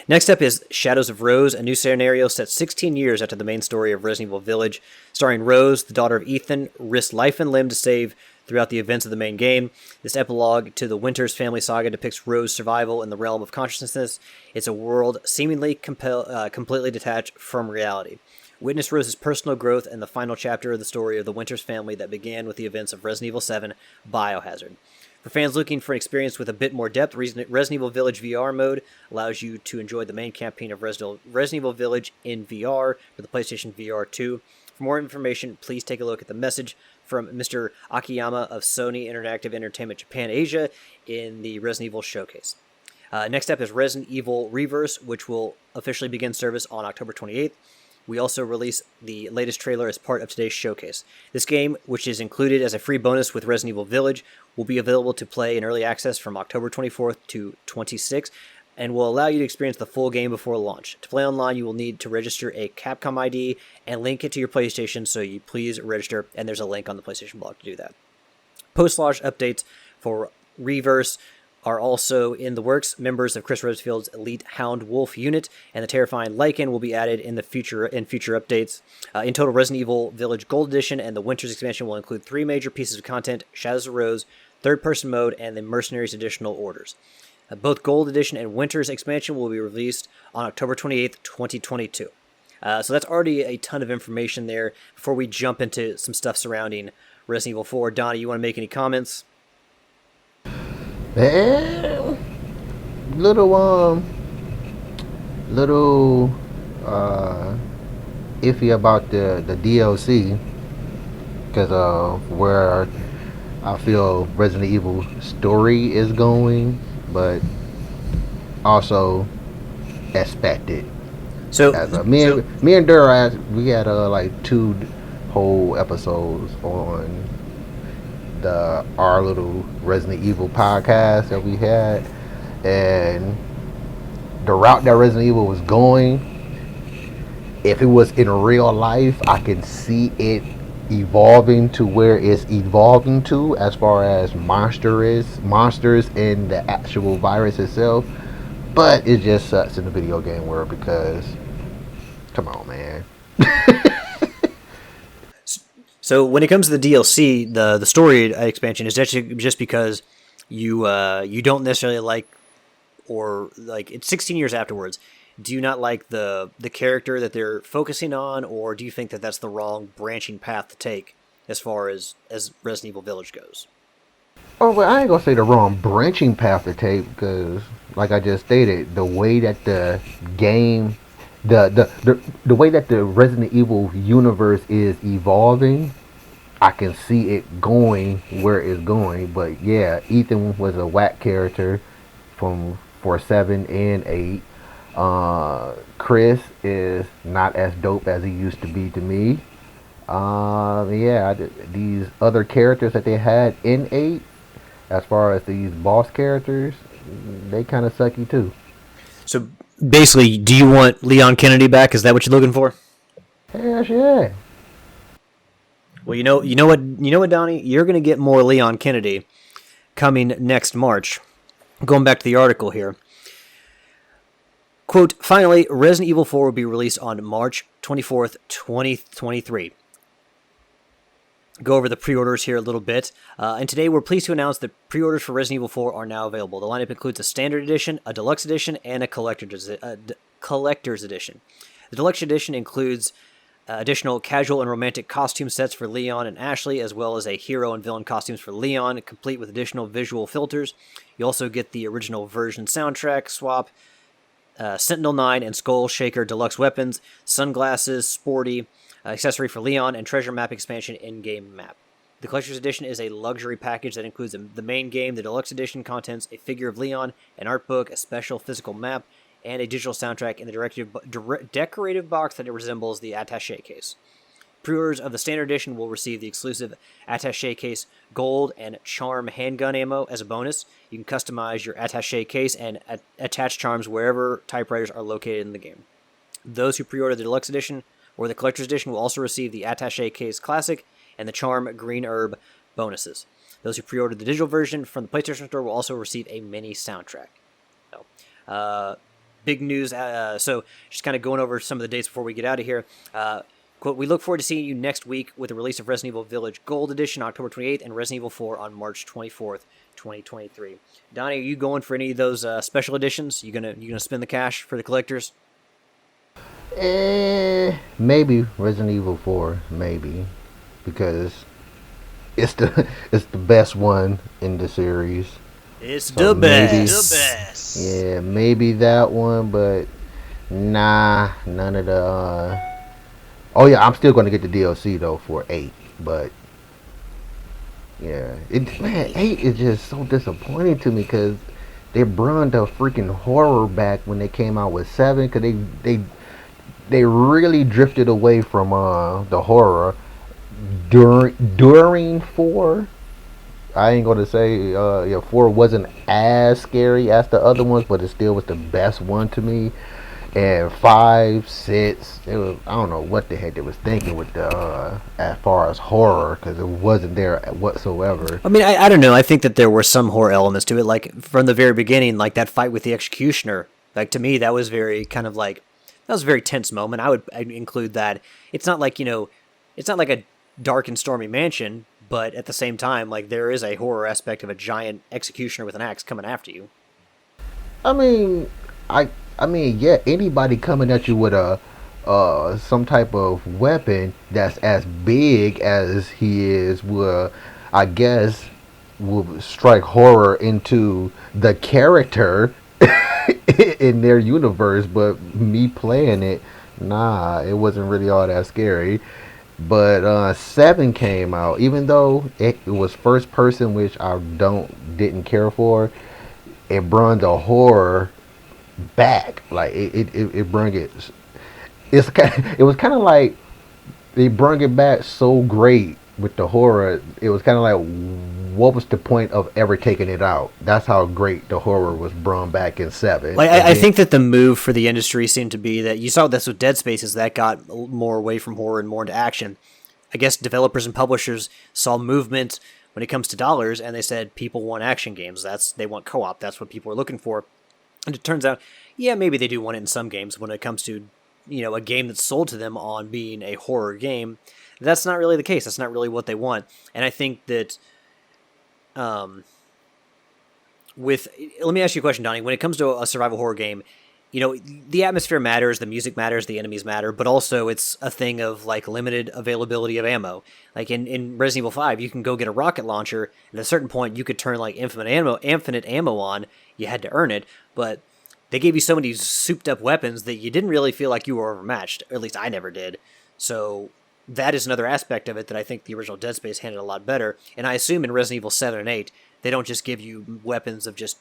Next up is Shadows of Rose, a new scenario set 16 years after the main story of Resident Evil Village. Starring Rose, the daughter of Ethan, risked life and limb to save throughout the events of the main game. This epilogue to the Winters family saga depicts Rose's survival in the realm of consciousness. It's a world seemingly completely detached from reality. Witness Rose's personal growth in the final chapter of the story of the Winters family that began with the events of Resident Evil 7 Biohazard. For fans looking for an experience with a bit more depth, Resident Evil Village VR mode allows you to enjoy the main campaign of Resident Evil Village in VR for the PlayStation VR 2. For more information, please take a look at the message from Mr. Akiyama of Sony Interactive Entertainment Japan Asia in the Resident Evil showcase. Next up is Resident Evil Reverse, which will officially begin service on October 28th. We also released the latest trailer as part of today's showcase. This game, which is included as a free bonus with Resident Evil Village, will be available to play in early access from October 24th to 26th, and will allow you to experience the full game before launch. To play online, you will need to register a Capcom ID and link it to your PlayStation, so you please register, and there's a link on the PlayStation blog to do that. Post-launch updates for Reverse are also in the works. Members of Chris Redfield's elite Hound Wolf unit and the terrifying Lycan will be added in future updates. In total, Resident Evil Village Gold Edition and the Winters expansion will include 3 major pieces of content: Shadows of Rose, third-person mode, and the Mercenaries Additional Orders. Both Gold Edition and Winters expansion will be released on October 28th, 2022. So that's already a ton of information there. Before we jump into some stuff surrounding Resident Evil 4, Donnie, you want to make any comments? Little iffy about the DLC because of where I feel Resident Evil story is going, but also expected. So me and Dura, we had like 2 whole episodes on our little Resident Evil podcast that we had, and the route that Resident Evil was going, if it was in real life, I can see it evolving to where it's evolving to as far as monsters and the actual virus itself. But it just sucks in the video game world because, come on, man. So when it comes to the DLC, the story expansion is actually just because you don't necessarily like, or like it's 16 years afterwards. Do you not like the character that they're focusing on, or do you think that that's the wrong branching path to take as far as Resident Evil Village goes? Oh, but I ain't gonna say the wrong branching path to take because, like I just stated, the way that the game, the way that the Resident Evil universe is evolving, I can see it going where it's going. But yeah, Ethan was a whack character from for 7 and 8. Chris is not as dope as he used to be to me. These other characters that they had in 8, as far as these boss characters, they kind of sucky too. So basically, do you want Leon Kennedy back? Is that what you're looking for? Hell yeah. Well, you know what, Donnie, you're gonna get more Leon Kennedy coming next March. Going back to the article here. Quote, finally, Resident Evil 4 will be released on March 24th, 2023. Go over the pre-orders here a little bit. And today we're pleased to announce that pre-orders for Resident Evil 4 are now available. The lineup includes a standard edition, a deluxe edition, and a collector's edition. The deluxe edition includes additional casual and romantic costume sets for Leon and Ashley, as well as a hero and villain costumes for Leon, complete with additional visual filters. You also get the original version soundtrack swap, Sentinel 9 and Skull Shaker deluxe weapons, sunglasses, sporty, accessory for Leon, and treasure map expansion in-game map. The Collector's Edition is a luxury package that includes the main game. The Deluxe Edition contents a figure of Leon, an art book, a special physical map, and a digital soundtrack in the decorative box that resembles the attaché case. Pre-orders of the Standard Edition will receive the exclusive attaché case gold and charm handgun ammo as a bonus. You can customize your attaché case and attach charms wherever typewriters are located in the game. Those who pre-order the Deluxe Edition or the Collector's Edition will also receive the attaché case classic and the charm green herb bonuses. Those who pre-order the digital version from the PlayStation Store will also receive a mini soundtrack. So, big news. So just kind of going over some of the dates before we get out of here. Quote, we look forward to seeing you next week with the release of Resident Evil Village Gold Edition October 28th and Resident Evil 4 on March 24th, 2023. Donnie, are you going for any of those special editions? You gonna spend the cash for the collectors? Maybe Resident Evil 4, maybe, because it's the best one in the series. It's so the best. Maybe, the best. Yeah, maybe that one, but nah, none of the. Oh yeah, I'm still going to get the DLC though for 8, but yeah, 8 is just so disappointing to me because they brought the freaking horror back when they came out with 7, because they really drifted away from the horror during 4. I ain't gonna say 4 wasn't as scary as the other ones, but it still was the best one to me. And 5, 6, it was, I don't know what the heck they was thinking with the as far as horror, because it wasn't there whatsoever. I mean, I don't know. I think that there were some horror elements to it, like from the very beginning, like that fight with the executioner. Like to me, that was very kind of like that was a very tense moment. I'd include that. It's not like it's not like a dark and stormy mansion, but at the same time, like there is a horror aspect of a giant executioner with an axe coming after you. I mean, yeah, anybody coming at you with a some type of weapon that's as big as he is will, I guess, will strike horror into the character in their universe. But me playing it, nah, it wasn't really all that scary. But 7 came out, even though it was first person, which I didn't care for. It brought the horror back, like it brought it. It was kind of like they brought it back so great with the horror. It was kind of like, what was the point of ever taking it out? That's how great the horror was brought back in 7. Like I think that the move for the industry seemed to be that you saw this with Dead Space, is that got more away from horror and more into action. I guess developers and publishers saw movement when it comes to dollars, and they said people want action games. They want co-op. That's what people are looking for. And it turns out, yeah, maybe they do want it in some games when it comes to, a game that's sold to them on being a horror game. That's not really the case. That's not really what they want. And I think that, let me ask you a question, Donnie. When it comes to a survival horror game, the atmosphere matters, the music matters, the enemies matter, but also it's a thing of like limited availability of ammo. Like in Resident Evil 5, you can go get a rocket launcher, and at a certain point you could turn like infinite ammo on. You had to earn it, but they gave you so many souped up weapons that you didn't really feel like you were overmatched, or at least I never did. So that is another aspect of it that I think the original Dead Space handled a lot better. And I assume in Resident Evil 7 and 8, they don't just give you weapons of just,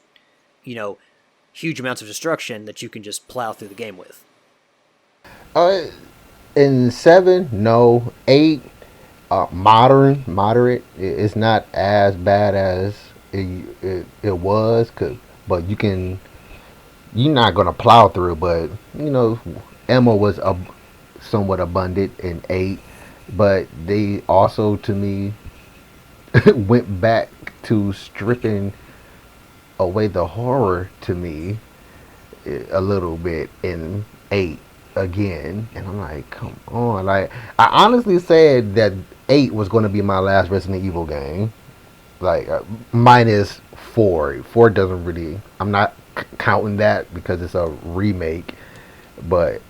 huge amounts of destruction that you can just plow through the game with. In 7, no. 8, moderate. It's not as bad as it was, but you're not gonna plow through. But ammo was somewhat abundant in 8, but they also, to me, went back to stripping away the horror to me a little bit in 8 again, and I'm like, come on. Like, I honestly said that 8 was going to be my last Resident Evil game, like minus 4 doesn't really, I'm not counting that because it's a remake, but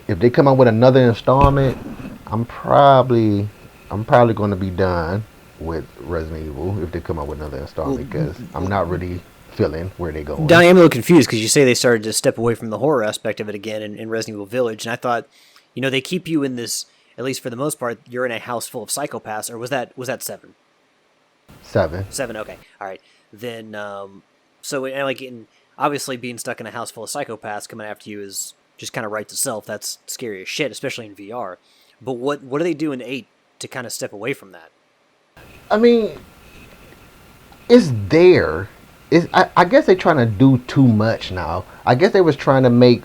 if they come out with another installment, I'm probably going to be done with Resident Evil if they come out with another installment, because I'm not really feeling where they go. Donny, I'm a little confused because you say they started to step away from the horror aspect of it again in Resident Evil Village, and I thought, they keep you in this, at least for the most part, you're in a house full of psychopaths, or was that 7? 7, okay, all right. Then, obviously being stuck in a house full of psychopaths coming after you is just kind of right to self. That's scary as shit, especially in VR. But what do they do in 8 to kind of step away from that? I mean, it's there. I guess they're trying to do too much now. I guess they was trying to make,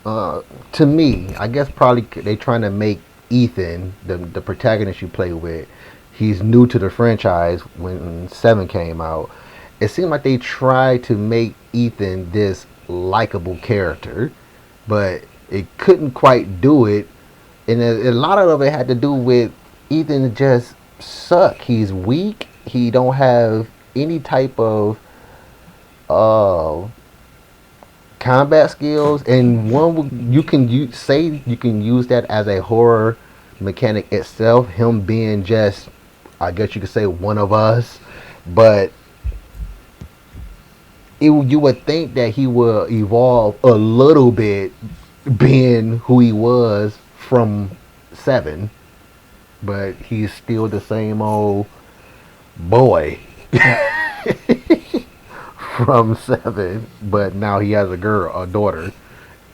to me, I guess probably they trying to make Ethan, the protagonist you play with, he's new to the franchise when 7 came out. It seemed like they tried to make Ethan this likable character, but it couldn't quite do it. And a lot of it had to do with Ethan just suck. He's weak. He don't have any type of combat skills, and you can use that as a horror mechanic itself, him being just, I guess you could say, one of us, but you would think that he will evolve a little bit being who he was from 7, but he's still the same old boy from 7, but now he has a daughter.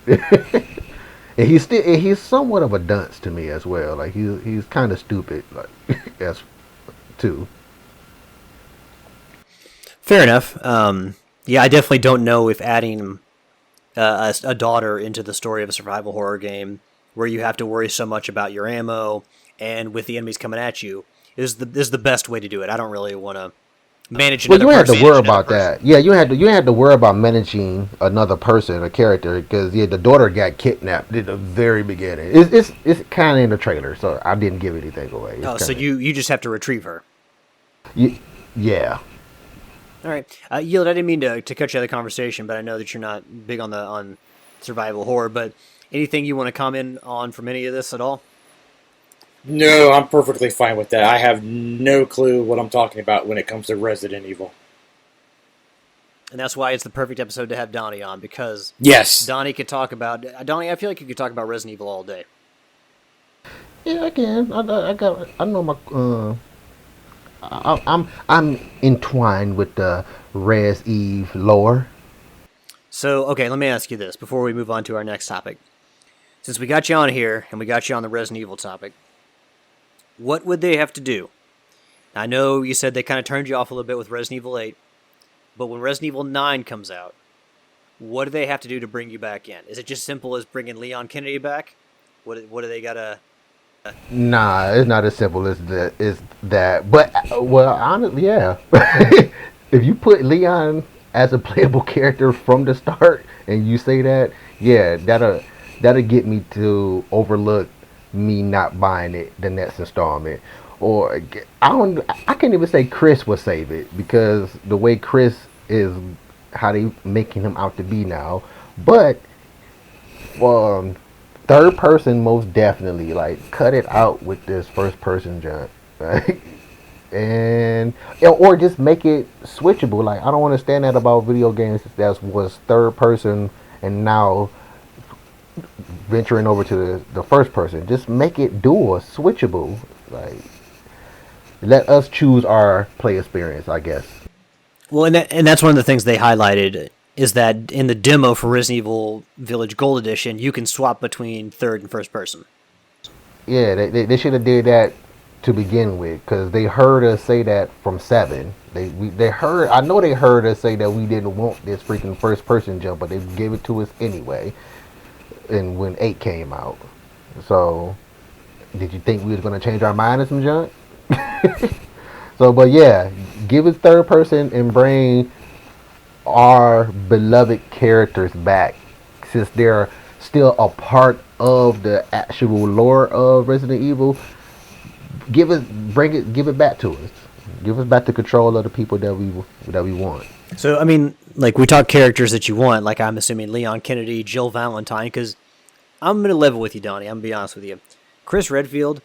And he's somewhat of a dunce to me as well. Like, he's kind of stupid, like, as too. Fair enough. Yeah, I definitely don't know if adding a daughter into the story of a survival horror game where you have to worry so much about your ammo and with the enemies coming at you is the best way to do it. I don't really want to manage another person. Well, you had to worry about that. Yeah, you had to worry about managing another person, a character, because the daughter got kidnapped at the very beginning. It's kind of in the trailer, so I didn't give anything away. So you just have to retrieve her. Yeah. All right, Yield. I didn't mean to cut you out of the conversation, but I know that you're not big on survival horror. But anything you want to comment on from any of this at all? No, I'm perfectly fine with that. I have no clue what I'm talking about when it comes to Resident Evil. And that's why it's the perfect episode to have Donny on, because yes, Donny could talk about Donny. I feel like you could talk about Resident Evil all day. Yeah, I can. I know my. I'm entwined with the Res Eve lore. So, okay, let me ask you this before we move on to our next topic. Since we got you on here and we got you on the Resident Evil topic, what would they have to do? I know you said they kind of turned you off a little bit with Resident Evil 8, but when Resident Evil 9 comes out, what do they have to do to bring you back in? Is it just simple as bringing Leon Kennedy back? What do they gotta? Nah, it's not as simple as that. But well, honestly, yeah. If you put Leon as a playable character from the start, and you say that, yeah, that'll get me to overlook me not buying it the next installment. Or I can't even say Chris will save it, because the way Chris is, how they making him out to be now. But Well, third person, most definitely. Like, cut it out with this first person jump, right? And or just make it switchable. Like, I don't understand that about video games that was third person and now venturing over to the first person. Just make it dual, switchable. Like, let us choose our play experience, I guess. Well, and that's one of the things they highlighted is that in the demo for Resident Evil Village Gold Edition, you can swap between third and first person. Yeah, they should have did that to begin with, because they heard us say that from 7. They heard, I know they heard us say that we didn't want this freaking first person jump, but they gave it to us anyway. And when 8 came out, so did you think we was gonna change our mind or some junk? So, but yeah, give us third person and bring our beloved characters back, since they're still a part of the actual lore of Resident Evil. Give it back to us. Give us back the control of the people that we want. So, I mean, like, we talk characters that you want, like I'm assuming Leon Kennedy, Jill Valentine, because I'm going to level with you, Donnie. I'm going to be honest with you. Chris Redfield,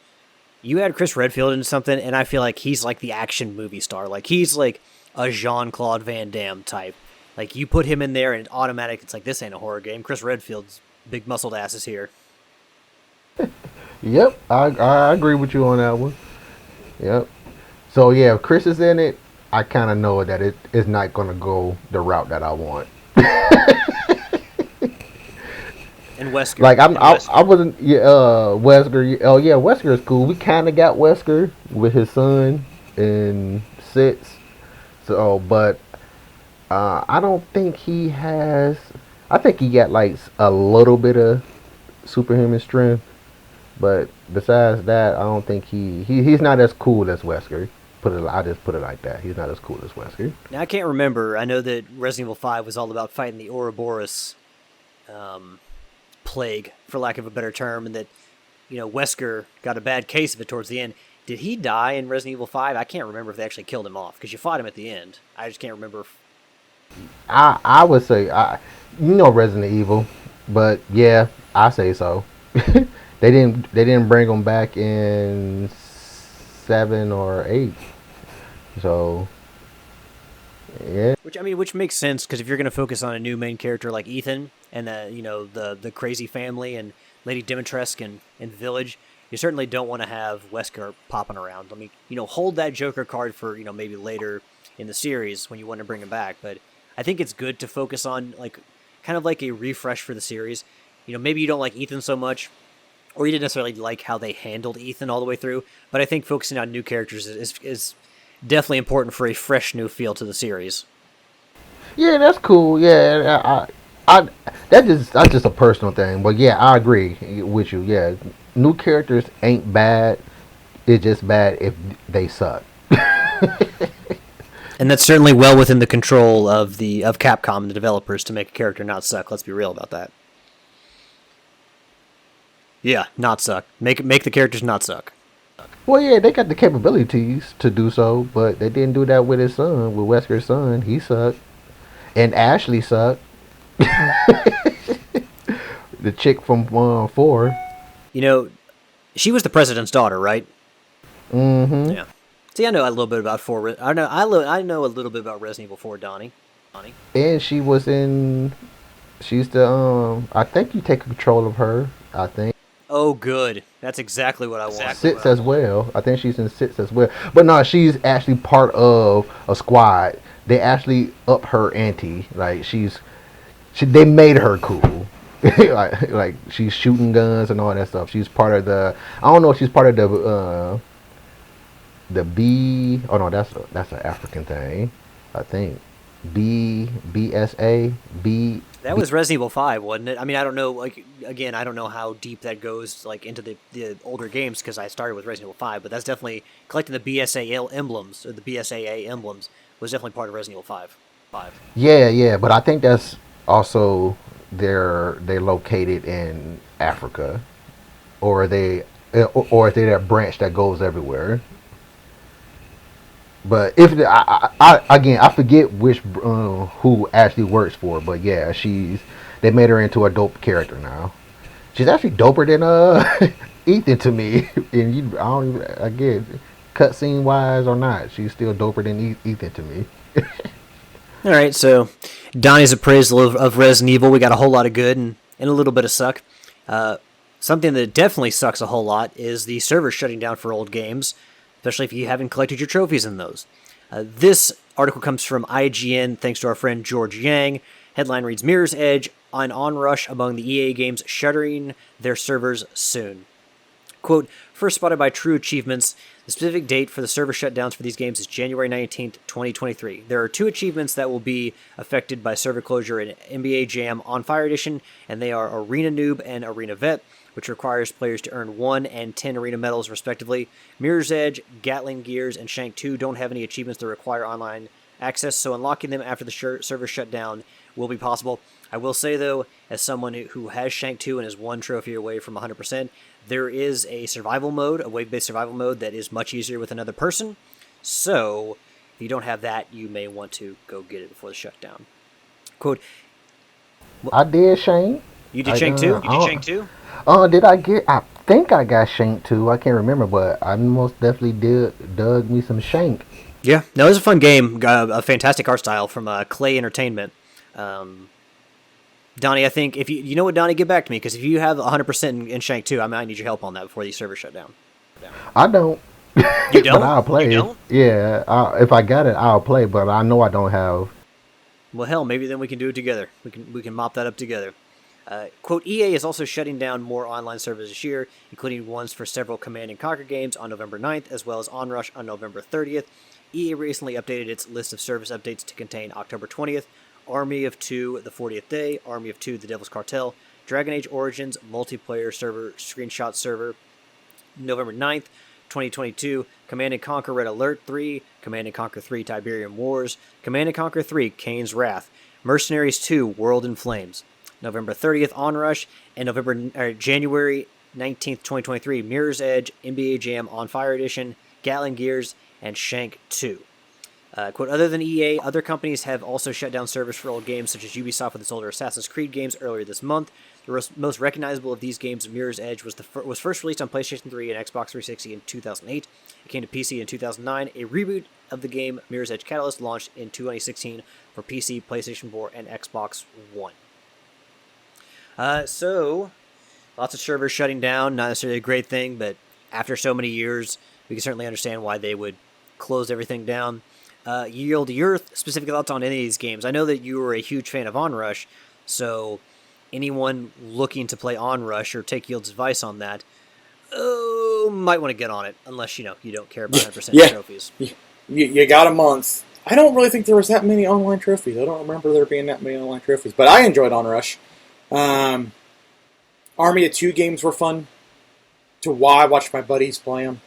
you add Chris Redfield into something, and I feel like he's like the action movie star. Like, he's like a Jean-Claude Van Damme type. Like, you put him in there, and automatic, it's like, this ain't a horror game. Chris Redfield's big muscled ass is here. Yep, I agree with you on that one. Yep. So yeah, if Chris is in it, I kind of know that it is not going to go the route that I want. And Wesker. Like I wasn't. Yeah, Wesker. Oh yeah, Wesker is cool. We kind of got Wesker with his son in 6. So, but I don't think he has. I think he got like a little bit of superhuman strength. But besides that, I don't think he's not as cool as Wesker. I just put it like that. He's not as cool as Wesker. Now, I can't remember. I know that Resident Evil 5 was all about fighting the Ouroboros plague, for lack of a better term, and that, you know, Wesker got a bad case of it towards the end. Did he die in Resident Evil 5? I can't remember if they actually killed him off, because you fought him at the end. I just can't remember. I would say, Resident Evil, but yeah, I say so. They didn't bring him back in 7 or 8, so yeah. Which makes sense, because if you're going to focus on a new main character like Ethan and the crazy family and Lady Dimitrescu and Village, you certainly don't want to have Wesker popping around. I mean, hold that Joker card for maybe later in the series when you want to bring him back. But I think it's good to focus on kind of like a refresh for the series. Maybe you don't like Ethan so much, or you didn't necessarily like how they handled Ethan all the way through, but I think focusing on new characters is definitely important for a fresh new feel to the series. Yeah, that's cool. Yeah, that's just a personal thing, but yeah, I agree with you. Yeah, new characters ain't bad. It's just bad if they suck. And that's certainly well within the control of Capcom and the developers to make a character not suck. Let's be real about that. Yeah, not suck. Make the characters not suck. Well, yeah, they got the capabilities to do so, but they didn't do that with his son, with Wesker's son. He sucked. And Ashley sucked. The chick from 4. She was the president's daughter, right? Mm-hmm. Yeah. See, I know a little bit about 4. I know a little bit about Resident Evil 4, Donnie. And she was in. She's the I think you take control of her. I think. Oh, good. That's exactly what I want. 6 as well. I think she's in 6 as well. But no, she's actually part of a squad. They actually up her ante. Like they made her cool. like she's shooting guns and all that stuff. She's part of the. I don't know if she's part of the B. Oh no, that's an African thing. I think BSA B. That was Resident Evil 5, wasn't it? I mean, I don't know. Again, I don't know how deep that goes, into the older games, because I started with Resident Evil 5. But that's definitely collecting the BSA emblems, or the BSAA emblems, was definitely part of Resident Evil 5. Yeah. But I think that's also they're located in Africa, or they're that branch that goes everywhere. But if I forget which who actually works for, but yeah, they made her into a dope character now. She's actually doper than Ethan to me. And you, I don't even, again, cutscene wise or not, she's still doper than Ethan to me. All right, so Donnie's appraisal of Resident Evil. We got a whole lot of good and a little bit of suck. Something that definitely sucks a whole lot is the servers shutting down for old games, especially if you haven't collected your trophies in those. This article comes from IGN, thanks to our friend George Yang. Headline reads, Mirror's Edge on onrush among the EA games shuttering their servers soon. Quote, first spotted by True Achievements, the specific date for the server shutdowns for these games is January 19th, 2023. There are 2 achievements that will be affected by server closure in NBA Jam On Fire Edition, and they are Arena Noob and Arena Vet, which requires players to earn 1 and 10 arena medals, respectively. Mirror's Edge, Gatling Gears, and Shank 2 don't have any achievements that require online access, so unlocking them after the server shutdown will be possible. I will say, though, as someone who has Shank 2 and is 1 trophy away from 100%, there is a survival mode, a wave-based survival mode, that is much easier with another person. So, if you don't have that, you may want to go get it before the shutdown. Quote, I did Shank. You did Shank 2? You did Shank 2? Did I get? I think I got Shank 2. I can't remember, but I most definitely dug me some Shank. Yeah, no, it was a fun game. A fantastic art style from Clay Entertainment. Donnie, I think if you know what, Donnie, get back to me, because if you have 100% in Shank 2, I might need your help on that before these servers shut down. I don't. You don't? But I'll play. You don't? Yeah, if I got it, I'll play. But I know I don't have. Well, hell, maybe then we can do it together. We can mop that up together. Quote, EA is also shutting down more online servers this year, including ones for several Command & Conquer games on November 9th, as well as Onrush on November 30th. EA recently updated its list of service updates to contain October 20th, Army of Two, the 40th Day, Army of Two, the Devil's Cartel, Dragon Age Origins, multiplayer server, screenshot server, November 9th, 2022, Command & Conquer Red Alert 3, Command & Conquer 3 Tiberium Wars, Command & Conquer 3 Kane's Wrath, Mercenaries 2 World in Flames, November 30th Onrush, and January 19th, 2023, Mirror's Edge, NBA Jam On Fire Edition, Gatling Gears, and Shank 2. Quote, other than EA, other companies have also shut down servers for old games, such as Ubisoft with its older Assassin's Creed games earlier this month. The most recognizable of these games, Mirror's Edge, was first released on PlayStation 3 and Xbox 360 in 2008. It came to PC in 2009. A reboot of the game, Mirror's Edge Catalyst, launched in 2016 for PC, PlayStation 4, and Xbox One. So, lots of servers shutting down, not necessarily a great thing, but after so many years, we can certainly understand why they would close everything down. Yield, your specific thoughts on any of these games? I know that you were a huge fan of Onrush, so anyone looking to play Onrush or take Yield's advice on that, might want to get on it, unless, you don't care about 100% trophies. You got a month. I don't really think there was that many online trophies. I don't remember there being that many online trophies, but I enjoyed Onrush. Army of Two games were fun to watch my buddies play them.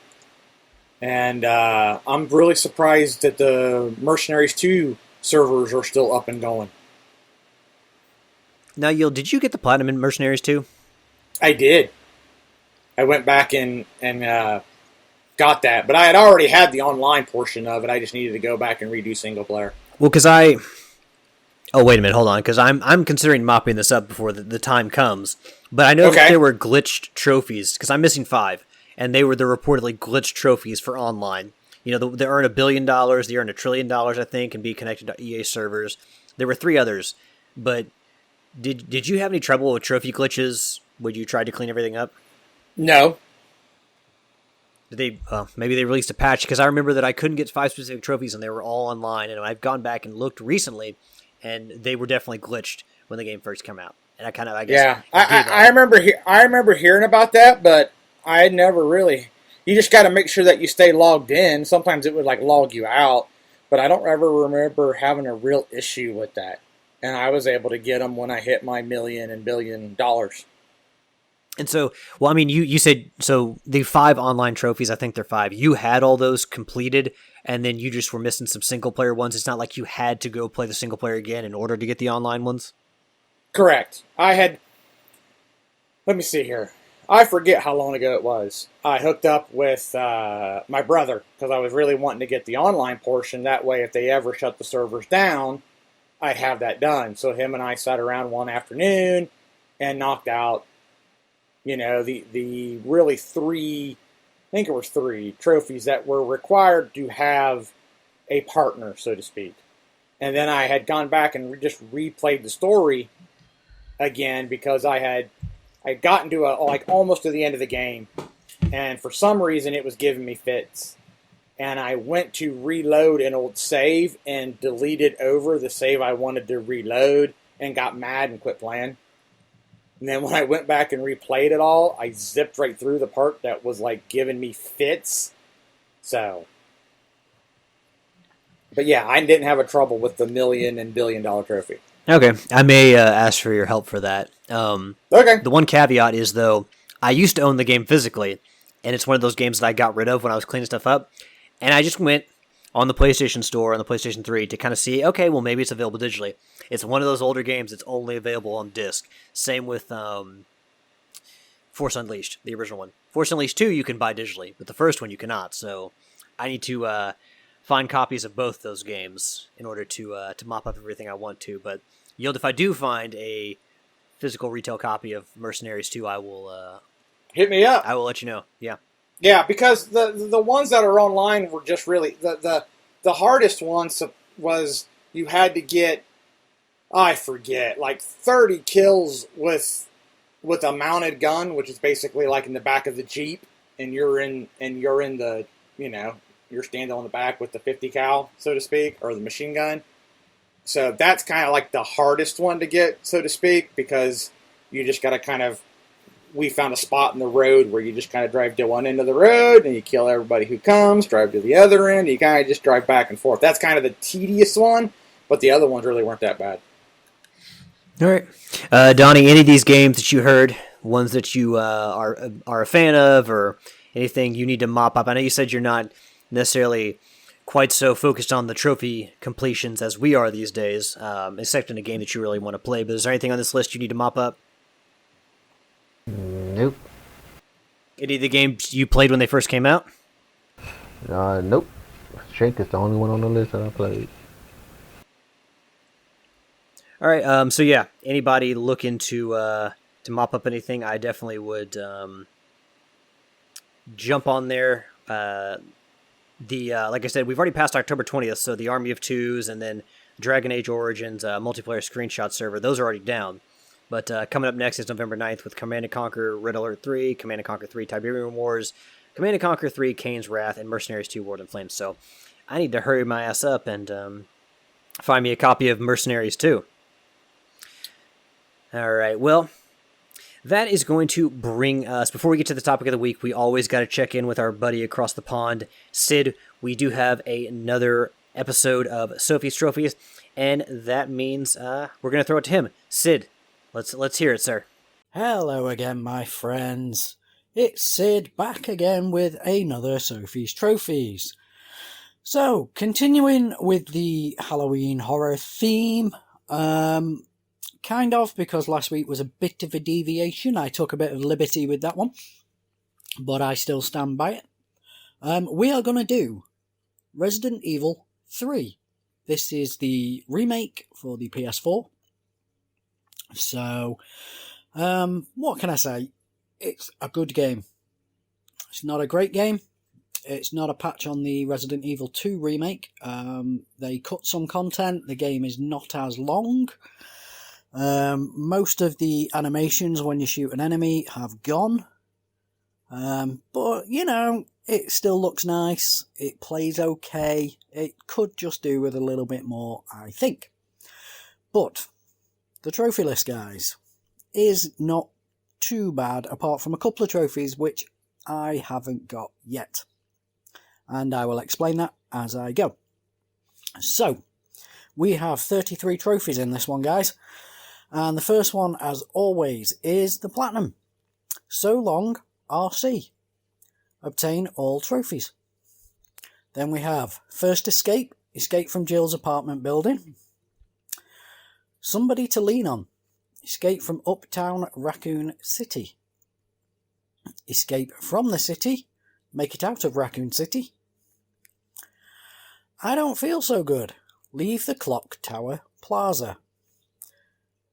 And I'm really surprised that the Mercenaries 2 servers are still up and going. Now, Yield, did you get the Platinum in Mercenaries 2? I did. I went back and got that. But I had already had the online portion of it. I just needed to go back and redo single player. Well, because Oh, wait a minute, hold on, because I'm considering mopping this up before the time comes. But I know that there were glitched trophies, because I'm missing 5. And they were the reportedly glitched trophies for online. They earn $1 billion, they earn $1 trillion, I think, and be connected to EA servers. There were 3 others, but did you have any trouble with trophy glitches when you tried to clean everything up? No. Did they? Maybe they released a patch, because I remember that I couldn't get 5 specific trophies, and they were all online. And I've gone back and looked recently, and they were definitely glitched when the game first came out. And I guess. Yeah, I remember hearing about that, but I never really. You just got to make sure that you stay logged in. Sometimes it would log you out, but I don't ever remember having a real issue with that. And I was able to get them when I hit my million and $1 billion. And so, well, I mean, you said, so the 5 online trophies, I think they're 5. You had all those completed, and then you just were missing some single player ones. It's not like you had to go play the single player again in order to get the online ones? Correct. Let me see here. I forget how long ago it was. I hooked up with my brother because I was really wanting to get the online portion. That way, if they ever shut the servers down, I'd have that done. So him and I sat around one afternoon and knocked out, the really three, I think it was three trophies that were required to have a partner, so to speak. And then I had gone back and just replayed the story again because I had gotten to almost to the end of the game, and for some reason it was giving me fits. And I went to reload an old save and deleted over the save I wanted to reload and got mad and quit playing. And then when I went back and replayed it all, I zipped right through the part that was giving me fits. So, but yeah, I didn't have a trouble with the $1 million and $1 billion trophy. Okay, I may ask for your help for that. Okay. The one caveat is, though, I used to own the game physically, and it's one of those games that I got rid of when I was cleaning stuff up. And I just went on the PlayStation Store, on the PlayStation 3, to kind of see, okay, well, maybe it's available digitally. It's one of those older games that's only available on disc. Same with Force Unleashed, the original one. Force Unleashed 2 you can buy digitally, but the first one you cannot. So I need to find copies of both those games in order to mop up everything I want to. But, Yield, if I do find a physical retail copy of Mercenaries 2, I will... hit me up. I will let you know, yeah. Yeah, because the ones that are online were just really... The hardest ones was you had to get, I forget, 30 kills with a mounted gun, which is basically in the back of the Jeep, and you're in the, you're standing on the back with the 50 cal, so to speak, or the machine gun. So that's kind of the hardest one to get, so to speak, because you just got to we found a spot in the road where you just kind of drive to one end of the road and you kill everybody who comes, drive to the other end, and you kind of just drive back and forth. That's kind of the tedious one, but the other ones really weren't that bad. All right. Donny, any of these games that you heard, ones that you are a fan of, or anything you need to mop up? I know you said you're not necessarily quite so focused on the trophy completions as we are these days, except in a game that you really want to play, but is there anything on this list you need to mop up? Nope. Any of the games you played when they first came out? Nope. Shank is the only one on the list that I played. All right. So yeah, anybody looking to mop up anything, I definitely would jump on there. Like I said, we've already passed October 20th, so the Army of Twos and then Dragon Age Origins multiplayer screenshot server, those are already down. But coming up next is November 9th with Command & Conquer Red Alert 3, Command & Conquer 3 Tiberium Wars, Command & Conquer 3 Kane's Wrath, and Mercenaries 2 World in Flames. So I need to hurry my ass up and find me a copy of Mercenaries 2. All right, well, that is going to bring us, before we get to the topic of the week, we always got to check in with our buddy across the pond, Sid. We do have another episode of Sophie's Trophies, and that means we're going to throw it to him. Sid, let's hear it, sir. Hello again, my friends. It's Sid back again with another Sophie's Trophies. So, continuing with the Halloween horror theme, kind of, because last week was a bit of a deviation. I took a bit of liberty with that one, but I still stand by it. We are going to do Resident Evil 3. This is the remake for the PS4. So, what can I say? It's a good game. It's not a great game. It's not a patch on the Resident Evil 2 remake. They cut some content. The game is not as long. Most of the animations when you shoot an enemy have gone. But, it still looks nice. It plays okay. It could just do with a little bit more, I think. But the trophy list, guys, is not too bad, apart from a couple of trophies which I haven't got yet. And I will explain that as I go. So, we have 33 trophies in this one, guys. And the first one, as always, is the Platinum. So long, RC. Obtain all trophies. Then we have First Escape, escape from Jill's apartment building. Somebody to Lean On, escape from Uptown Raccoon City. Escape from the city, make it out of Raccoon City. I Don't Feel So Good, leave the clock tower Plaza.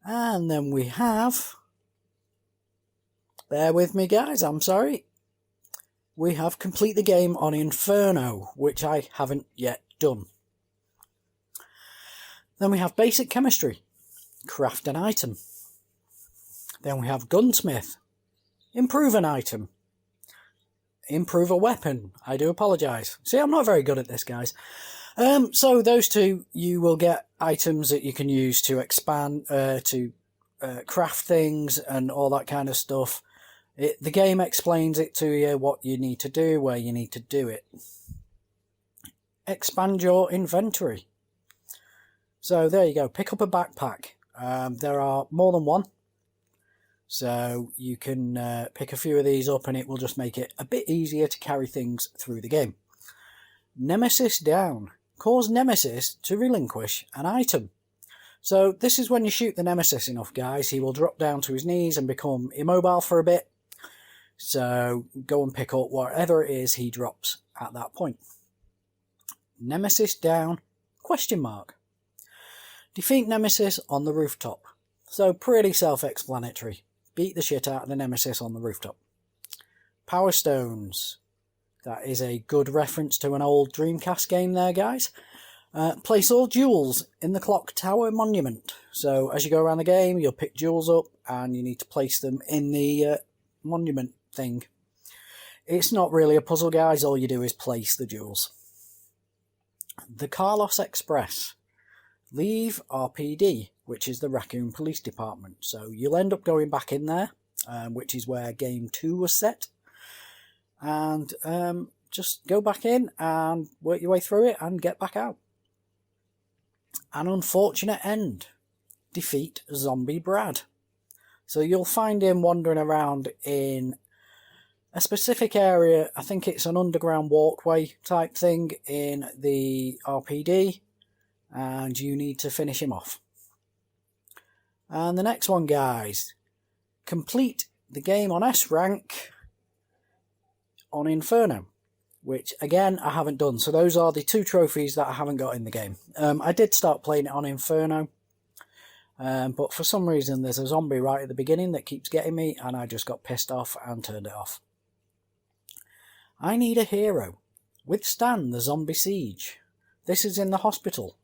And then we have... Bear with me, guys, I'm sorry. We have Complete the Game on Inferno, which I haven't yet done. Then we have Basic Chemistry, Craft an Item. Then we have Gunsmith, Improve an Item. Improve a weapon. I do apologise. See, I'm not very good at this, guys. So those two, you will get items that you can use to expand, craft things and all that kind of stuff. The game explains it to you, what you need to do, where you need to do it. Expand your inventory. So there you go. Pick up a backpack. There are more than one. So you can pick a few of these up and it will just make it a bit easier to carry things through the game. Nemesis down. Cause Nemesis to relinquish an item. So this is when you shoot the Nemesis enough, guys. He will drop down to his knees and become immobile for a bit. So go and pick up whatever it is he drops at that point. Nemesis down, ? Defeat Nemesis on the rooftop. So pretty self-explanatory. Beat the shit out of the Nemesis on the rooftop. Power Stones. That is a good reference to an old Dreamcast game there, guys. Place all jewels in the clock tower monument. So as you go around the game, you'll pick jewels up and you need to place them in the monument thing. It's not really a puzzle, guys. All you do is place the jewels. The Carlos Express. Leave RPD, which is the Raccoon Police Department. So you'll end up going back in there, which is where Game 2 was set. And just go back in and work your way through it and get back out. An Unfortunate End. Defeat Zombie Brad. So you'll find him wandering around in a specific area. I think it's an underground walkway type thing in the RPD. And you need to finish him off. And the next one, guys. Complete the game on S rank on Inferno. Which, again, I haven't done. So those are the 2 trophies that I haven't got in the game. I did start playing it on Inferno. But for some reason, there's a zombie right at the beginning that keeps getting me. And I just got pissed off and turned it off. I Need a Hero. Withstand the zombie siege. This is in the hospital.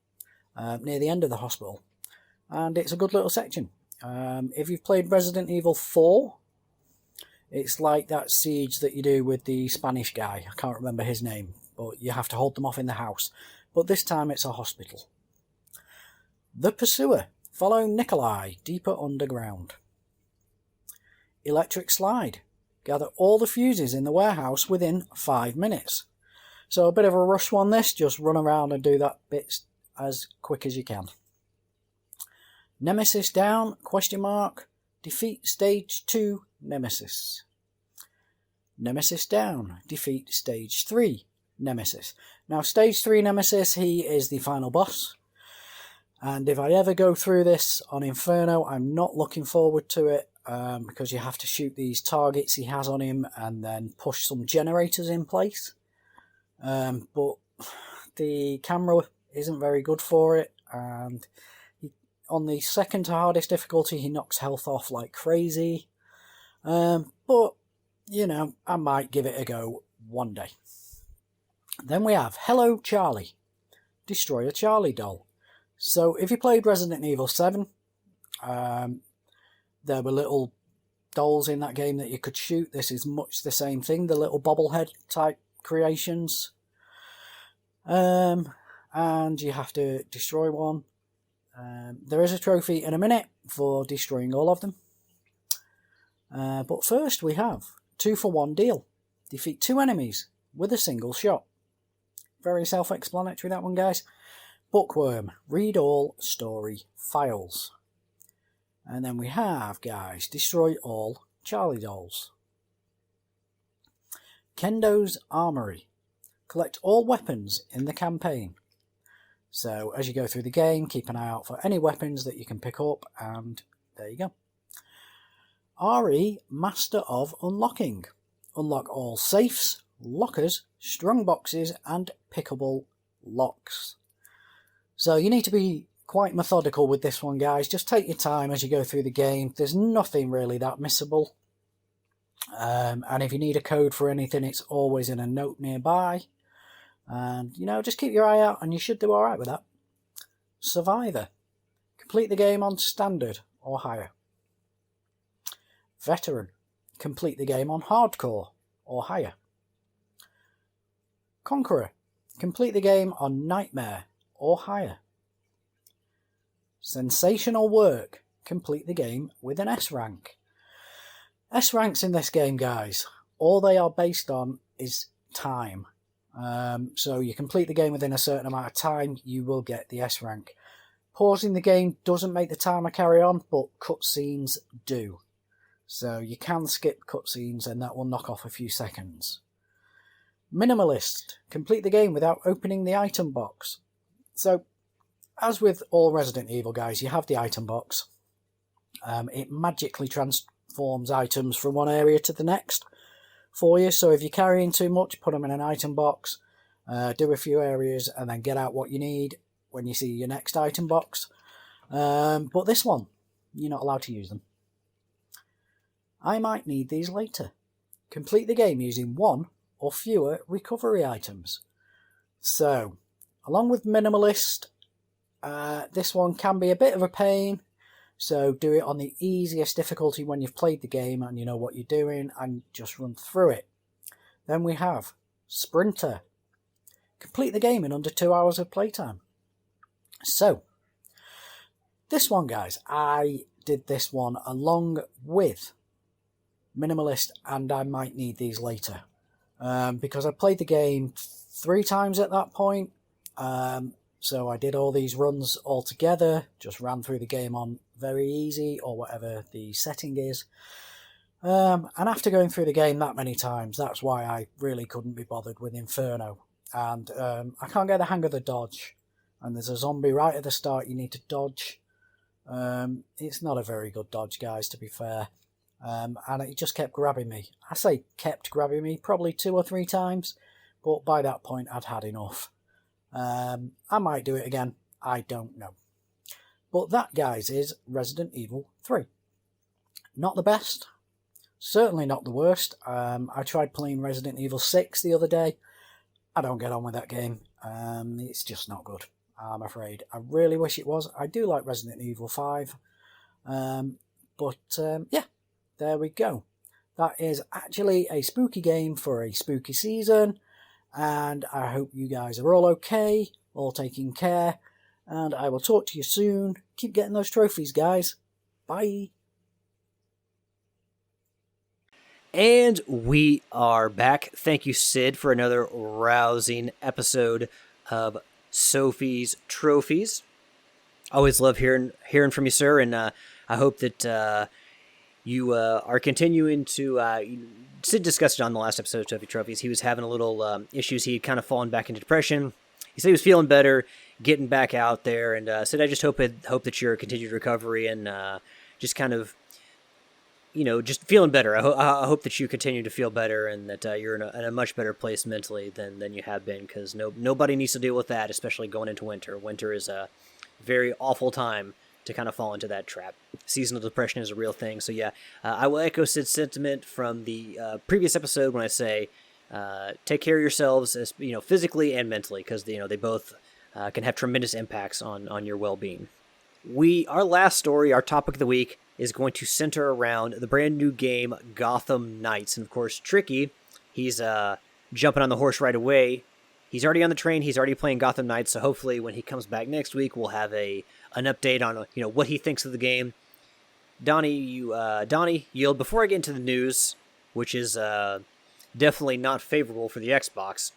Near the end of the hospital. And it's a good little section. If you've played Resident Evil 4, it's like that siege that you do with the Spanish guy. I can't remember his name, but you have to hold them off in the house. But this time it's a hospital. The Pursuer. Follow Nikolai deeper underground. Electric Slide. Gather all the fuses in the warehouse within 5 minutes. So a bit of a rush one this. Just run around and do that bit as quick as you can. Nemesis down, ? Defeat Stage 2 Nemesis. Nemesis down, defeat Stage 3 Nemesis. Now Stage 3 Nemesis, he is the final boss. And if I ever go through this on Inferno, I'm not looking forward to it. Because you have to shoot these targets he has on him and then push some generators in place. But the camera isn't very good for it, and on the second to hardest difficulty he knocks health off like crazy. But you know, I might give it a go one day. Then we have Hello Charlie. Destroy a Charlie doll. So if you played Resident Evil 7, there were little dolls in that game that you could shoot. This is much the same thing, the little bobblehead type creations. And you have to destroy one. There is a trophy in a minute for destroying all of them. But first we have 2-for-1 deal. Defeat 2 enemies with a single shot. Very self-explanatory, that one, guys. Bookworm. Read all story files. And then we have, guys, destroy all Charlie dolls. Kendo's Armory. Collect all weapons in the campaign. So as you go through the game, keep an eye out for any weapons that you can pick up, and there you go. RE Master of Unlocking. Unlock all safes, lockers, strong boxes, and pickable locks. So you need to be quite methodical with this one, guys. Just take your time as you go through the game. There's nothing really that missable. And if you need a code for anything, it's always in a note nearby. And, just keep your eye out and you should do alright with that. Survivor. Complete the game on standard or higher. Veteran. Complete the game on hardcore or higher. Conqueror. Complete the game on nightmare or higher. Sensational work. Complete the game with an S rank. S ranks in this game, guys, all they are based on is time. So you complete the game within a certain amount of time, you will get the S rank. Pausing the game doesn't make the timer carry on, but cutscenes do. So you can skip cutscenes and that will knock off a few seconds. Minimalist. Complete the game without opening the item box. So, as with all Resident Evil, guys, you have the item box. It magically transforms items from one area to the next for you. So if you're carrying too much, put them in an item box, do a few areas, and then get out what you need when you see your next item box. But this one, you're not allowed to use them. I might need these later. Complete the game using one or fewer recovery items. So, along with Minimalist, this one can be a bit of a pain. So do it on the easiest difficulty when you've played the game and you know what you're doing and just run through it. Then we have Sprinter. Complete the game in under 2 hours of playtime. So, this one, guys, I did this one along with Minimalist, and I might need these later. Because I played the game 3 times at that point. So I did all these runs all together, just ran through the game on very easy or whatever the setting is. And after going through the game that many times, that's why I really couldn't be bothered with Inferno. And I can't get the hang of the dodge. And there's a zombie right at the start you need to dodge. It's not a very good dodge, guys, to be fair. And it just kept grabbing me. I say kept grabbing me, probably 2 or 3 times. But by that point, I'd had enough. I might do it again. I don't know. But that, guys, is Resident Evil 3. Not the best. Certainly not the worst. I tried playing Resident Evil 6 the other day. I don't get on with that game. It's just not good, I'm afraid. I really wish it was. I do like Resident Evil 5. Yeah, there we go. That is actually a spooky game for a spooky season. And I hope you guys are all okay, all taking care. And I will talk to you soon. Keep getting those trophies, guys. Bye. And we are back. Thank you, Sid, for another rousing episode of Sophie's Trophies. Always love hearing from you, sir, and I hope that you are continuing to... Sid discussed it on the last episode of Sophie Trophies. He was having a little issues. He had kind of fallen back into depression. He said he was feeling better, getting back out there, and Sid, I just hope that your continued recovery and just kind of, just feeling better. I hope that you continue to feel better and that you're in a much better place mentally than you have been, because nobody needs to deal with that, especially going into winter. Winter is a very awful time to kind of fall into that trap. Seasonal depression is a real thing. So yeah, I will echo Sid's sentiment from the previous episode when I say take care of yourselves, as physically and mentally, because they both can have tremendous impacts on your well-being. Our last story, our topic of the week, is going to center around the brand new game Gotham Knights, and of course Tricky, he's jumping on the horse right away. He's already on the train. He's already playing Gotham Knights. So hopefully, when he comes back next week, we'll have an update on what he thinks of the game. Donny, yield. Before I get into the news, which is definitely not favorable for the Xbox.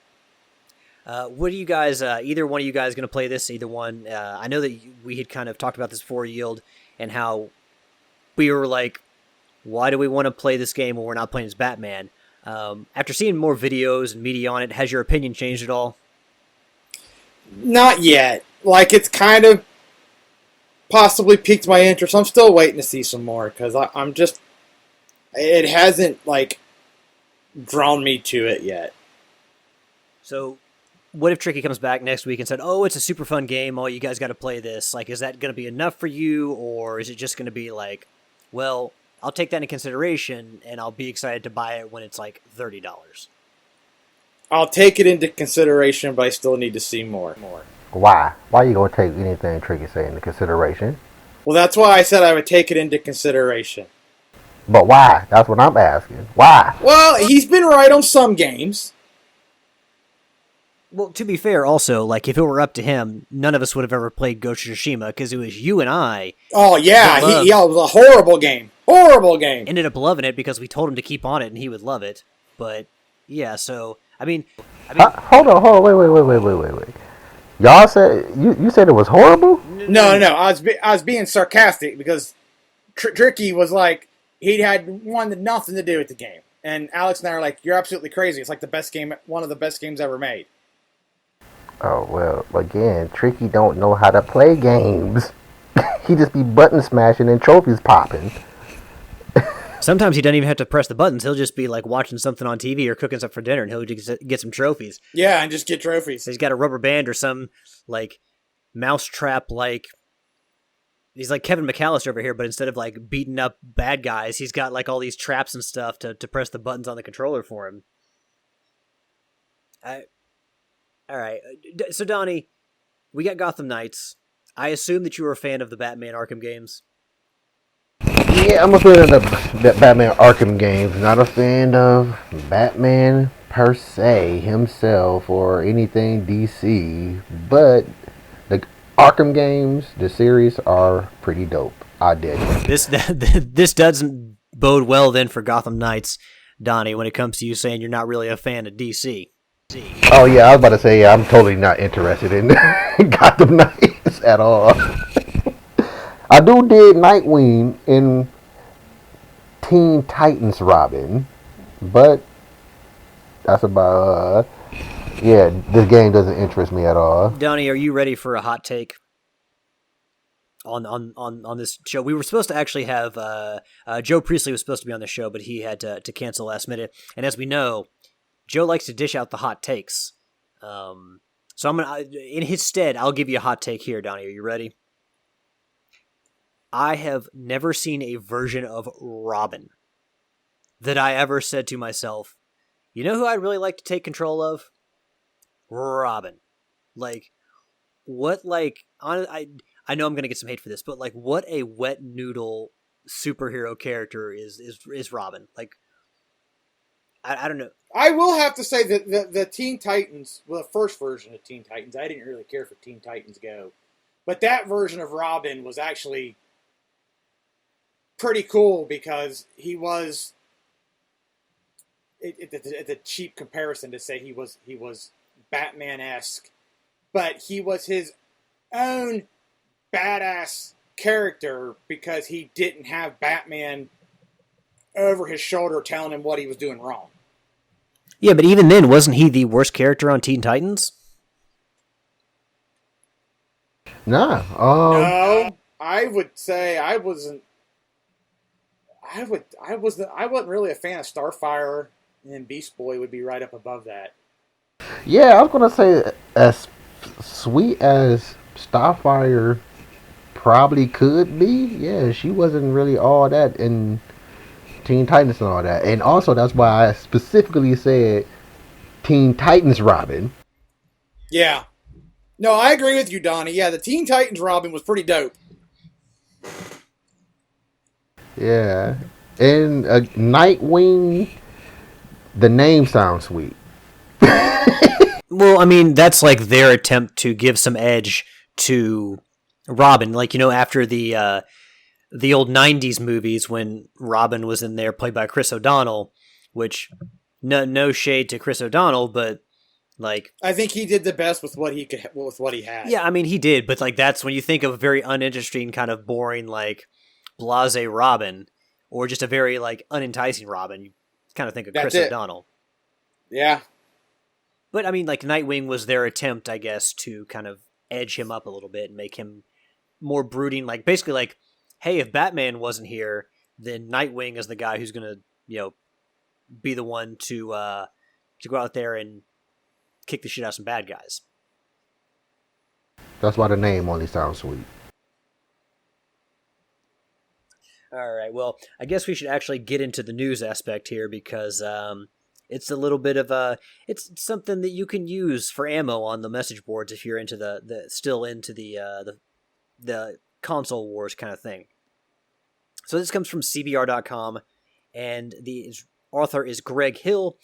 What do you guys? Either one of you guys going to play this? Either one? I know that we had kind of talked about this before, yield, and how we were like, why do we want to play this game when we're not playing as Batman? After seeing more videos and media on it, has your opinion changed at all? Not yet. Like, it's kind of possibly piqued my interest. I'm still waiting to see some more, because I'm just... It hasn't, drawn me to it yet. So, what if Tricky comes back next week and said, "Oh, it's a super fun game. Oh, you guys got to play this." Like, is that going to be enough for you, or is it just going to be like, well, I'll take that into consideration and I'll be excited to buy it when it's like $30? I'll take it into consideration, but I still need to see more. Why? Why you gonna take anything Tricky say into consideration? Well, that's why I said I would take it into consideration. But why? That's what I'm asking. Why? Well, he's been right on some games. Well, to be fair, also, like, if it were up to him, none of us would have ever played Ghost of Tsushima, because it was you and I. Oh, yeah, it was a horrible game. Horrible game. Ended up loving it because we told him to keep on it and he would love it. But, yeah, so, I mean... Hold on, wait. Y'all said, you said it was horrible? No, I was being sarcastic because Tricky was like, he had nothing to do with the game. And Alex and I are like, you're absolutely crazy. It's like the best game, one of the best games ever made. Oh, well, again, Tricky don't know how to play games. He just be button smashing and trophies popping. Sometimes he doesn't even have to press the buttons. He'll just be like watching something on TV or cooking something for dinner, and he'll just get some trophies. Yeah, and just get trophies. So he's got a rubber band or some like mousetrap, like he's like Kevin McAllister over here, but instead of like beating up bad guys, he's got like all these traps and stuff to press the buttons on the controller for him. All right. So Donny, we got Gotham Knights. I assume that you were a fan of the Batman Arkham games. Yeah, I'm a fan of the Batman Arkham games. Not a fan of Batman per se himself or anything DC, but the Arkham games, the series, are pretty dope. I dig it. This doesn't bode well then for Gotham Knights, Donny, when it comes to you saying you're not really a fan of DC. Oh yeah, I was about to say I'm totally not interested in Gotham Knights at all. I do dig Nightwing in Teen Titans Robin, but that's about yeah, this game doesn't interest me at all. Donny, are you ready for a hot take on this show? We were supposed to actually have Joe Priestley was supposed to be on the show, but he had to cancel last minute. And as we know, Joe likes to dish out the hot takes. So I'm gonna, in his stead, I'll give you a hot take here, Donny. Are you ready? I have never seen a version of Robin that I ever said to myself, you know who I'd really like to take control of? Robin. Like, what, like, I know I'm going to get some hate for this, but, like, what a wet noodle superhero character is Robin. Like, I don't know. I will have to say that the Teen Titans, well, the first version of Teen Titans, I didn't really care for Teen Titans Go. But that version of Robin was actually pretty cool because he was... It's a cheap comparison to say he was Batman-esque, but he was his own badass character because he didn't have Batman over his shoulder telling him what he was doing wrong. Yeah, but even then, wasn't he the worst character on Teen Titans? Nah. No, I would say I wasn't. I wasn't really a fan of Starfire, and then Beast Boy would be right up above that. Yeah, I was gonna say as sweet as Starfire probably could be. Yeah, she wasn't really all that in Teen Titans and all that. And also, that's why I specifically said Teen Titans Robin. Yeah. No, I agree with you, Donnie. Yeah, the Teen Titans Robin was pretty dope. Yeah. And Nightwing, the name sounds sweet. Well, I mean, that's like their attempt to give some edge to Robin. Like, you know, after the old 90s movies when Robin was in there played by Chris O'Donnell, which no shade to Chris O'Donnell, but like I think he did the best with what he had. Yeah, I mean he did, but like that's when you think of a very uninteresting, kind of boring, like blasé Robin, or just a very like unenticing Robin, you kind of think of Chris O'Donnell. Yeah. But I mean, like Nightwing was their attempt, I guess, to kind of edge him up a little bit and make him more brooding. Like basically, like, hey, if Batman wasn't here, then Nightwing is the guy who's gonna, you know, be the one to go out there and kick the shit out of some bad guys. That's why the name only sounds sweet. All right, well, I guess we should actually get into the news aspect here because it's a little bit of it's something that you can use for ammo on the message boards if you're into still into the console wars kind of thing. So this comes from CBR.com, and the author is Greg Hill.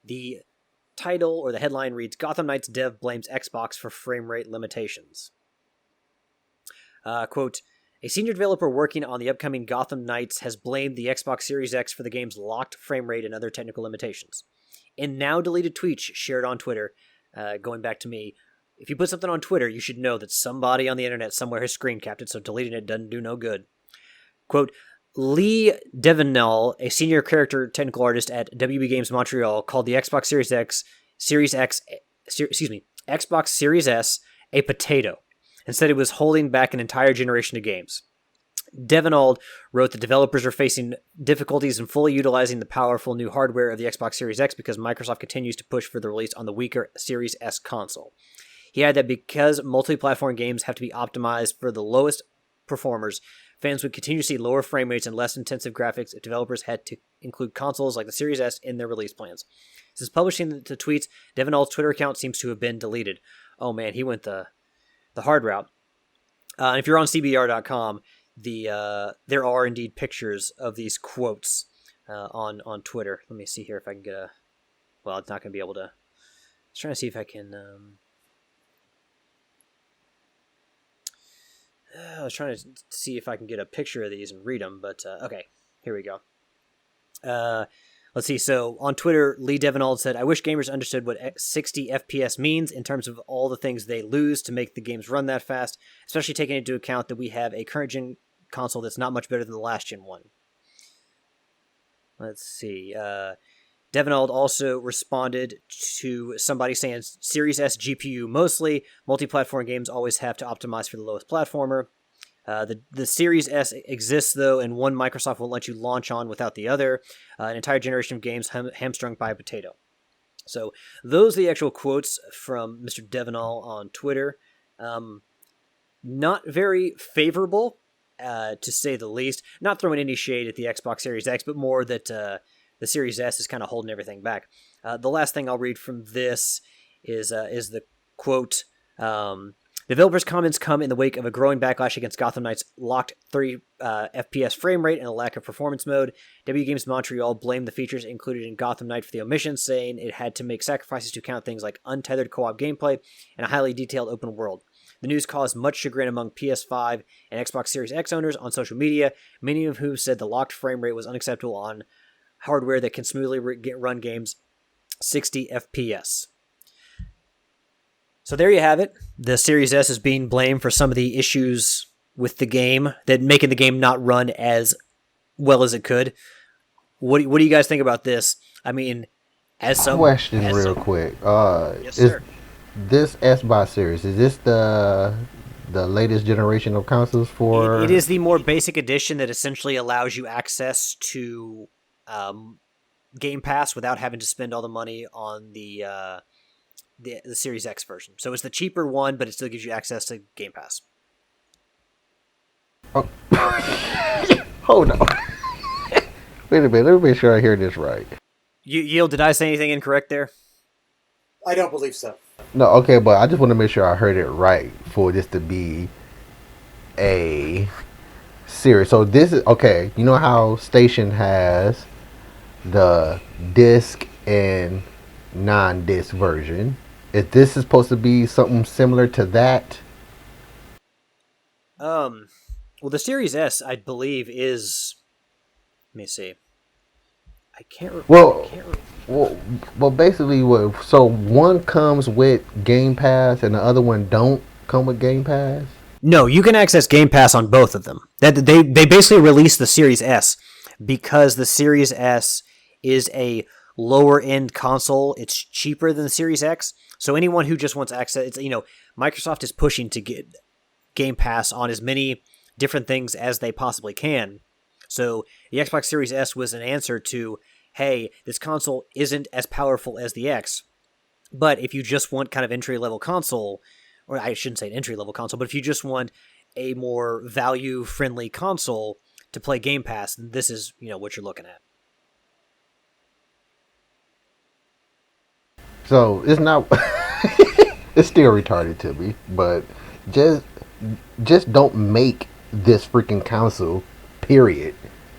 The title or the headline reads, Gotham Knights dev blames Xbox for frame rate limitations. Quote, a senior developer working on the upcoming Gotham Knights has blamed the Xbox Series X for the game's locked frame rate and other technical limitations. In now deleted tweets shared on Twitter, going back to me, if you put something on Twitter, you should know that somebody on the internet somewhere has screen capped it, so deleting it doesn't do no good. Quote, Lee Devenall, a senior character technical artist at WB Games Montreal, called the Xbox Xbox Series S a potato, and said it was holding back an entire generation of games. Devenald wrote that developers are facing difficulties in fully utilizing the powerful new hardware of the Xbox Series X because Microsoft continues to push for the release on the weaker Series S console. He added that because multi-platform games have to be optimized for the lowest performers, fans would continue to see lower frame rates and less intensive graphics if developers had to include consoles like the Series S in their release plans. Since publishing the tweets, Devenald's Twitter account seems to have been deleted. Oh man, he went the hard route. And if you're on CBR.com, there are indeed pictures of these quotes on Twitter. Let me see here if I can get a... Well, it's not going to be able to... I was trying to see if I can... I was trying to see if I can get a picture of these and read them, but okay, here we go. Let's see. So on Twitter, Lee Devenald said, I wish gamers understood what 60 FPS means in terms of all the things they lose to make the games run that fast, especially taking into account that we have a current-gen console that's not much better than the last-gen one. Let's see. Devenald also responded to somebody saying Series S GPU mostly. Multi-platform games always have to optimize for the lowest platformer. The Series S exists, though, and one Microsoft won't let you launch on without the other. An entire generation of games hamstrung by a potato. So those are the actual quotes from Mr. Devenall on Twitter. Not very favorable, to say the least. Not throwing any shade at the Xbox Series X, but more that the Series S is kind of holding everything back. The last thing I'll read from this is the quote... Developers' comments come in the wake of a growing backlash against Gotham Knights' locked 30 FPS frame rate and a lack of performance mode. W Games Montreal blamed the features included in Gotham Knight for the omissions, saying it had to make sacrifices to count things like untethered co-op gameplay and a highly detailed open world. The news caused much chagrin among PS5 and Xbox Series X owners on social media, many of whom said the locked frame rate was unacceptable on hardware that can smoothly run games 60 FPS. So there you have it. The Series S is being blamed for some of the issues with the game, that making the game not run as well as it could. What do you guys think about this? I mean, Question real quick. Yes, sir. This Xbox Series, is this the latest generation of consoles for... It is the more basic edition that essentially allows you access to Game Pass without having to spend all the money on the Series X version. So it's the cheaper one, but it still gives you access to Game Pass. Oh. Hold on. Wait a minute. Let me make sure I hear this right. Yield, did I say anything incorrect there? I don't believe so. No, okay, but I just want to make sure I heard it right for this to be a series. So this is, okay, you know how Station has the disc and non-disc version? If this is supposed to be something similar to that? Well, the Series S, I believe, is... Let me see. I can't remember. Well, basically, so one comes with Game Pass and the other one don't come with Game Pass? No, you can access Game Pass on both of them. They basically released the Series S because the Series S is a lower-end console. It's cheaper than the Series X. So anyone who just wants access... Microsoft is pushing to get Game Pass on as many different things as they possibly can. So the Xbox Series S was an answer to, hey, this console isn't as powerful as the X. But if you just want kind of entry-level console, or I shouldn't say an entry-level console, but if you just want a more value-friendly console to play Game Pass, then this is, what you're looking at. So it's not. It's still retarded to me, but just don't make this freaking console. Period.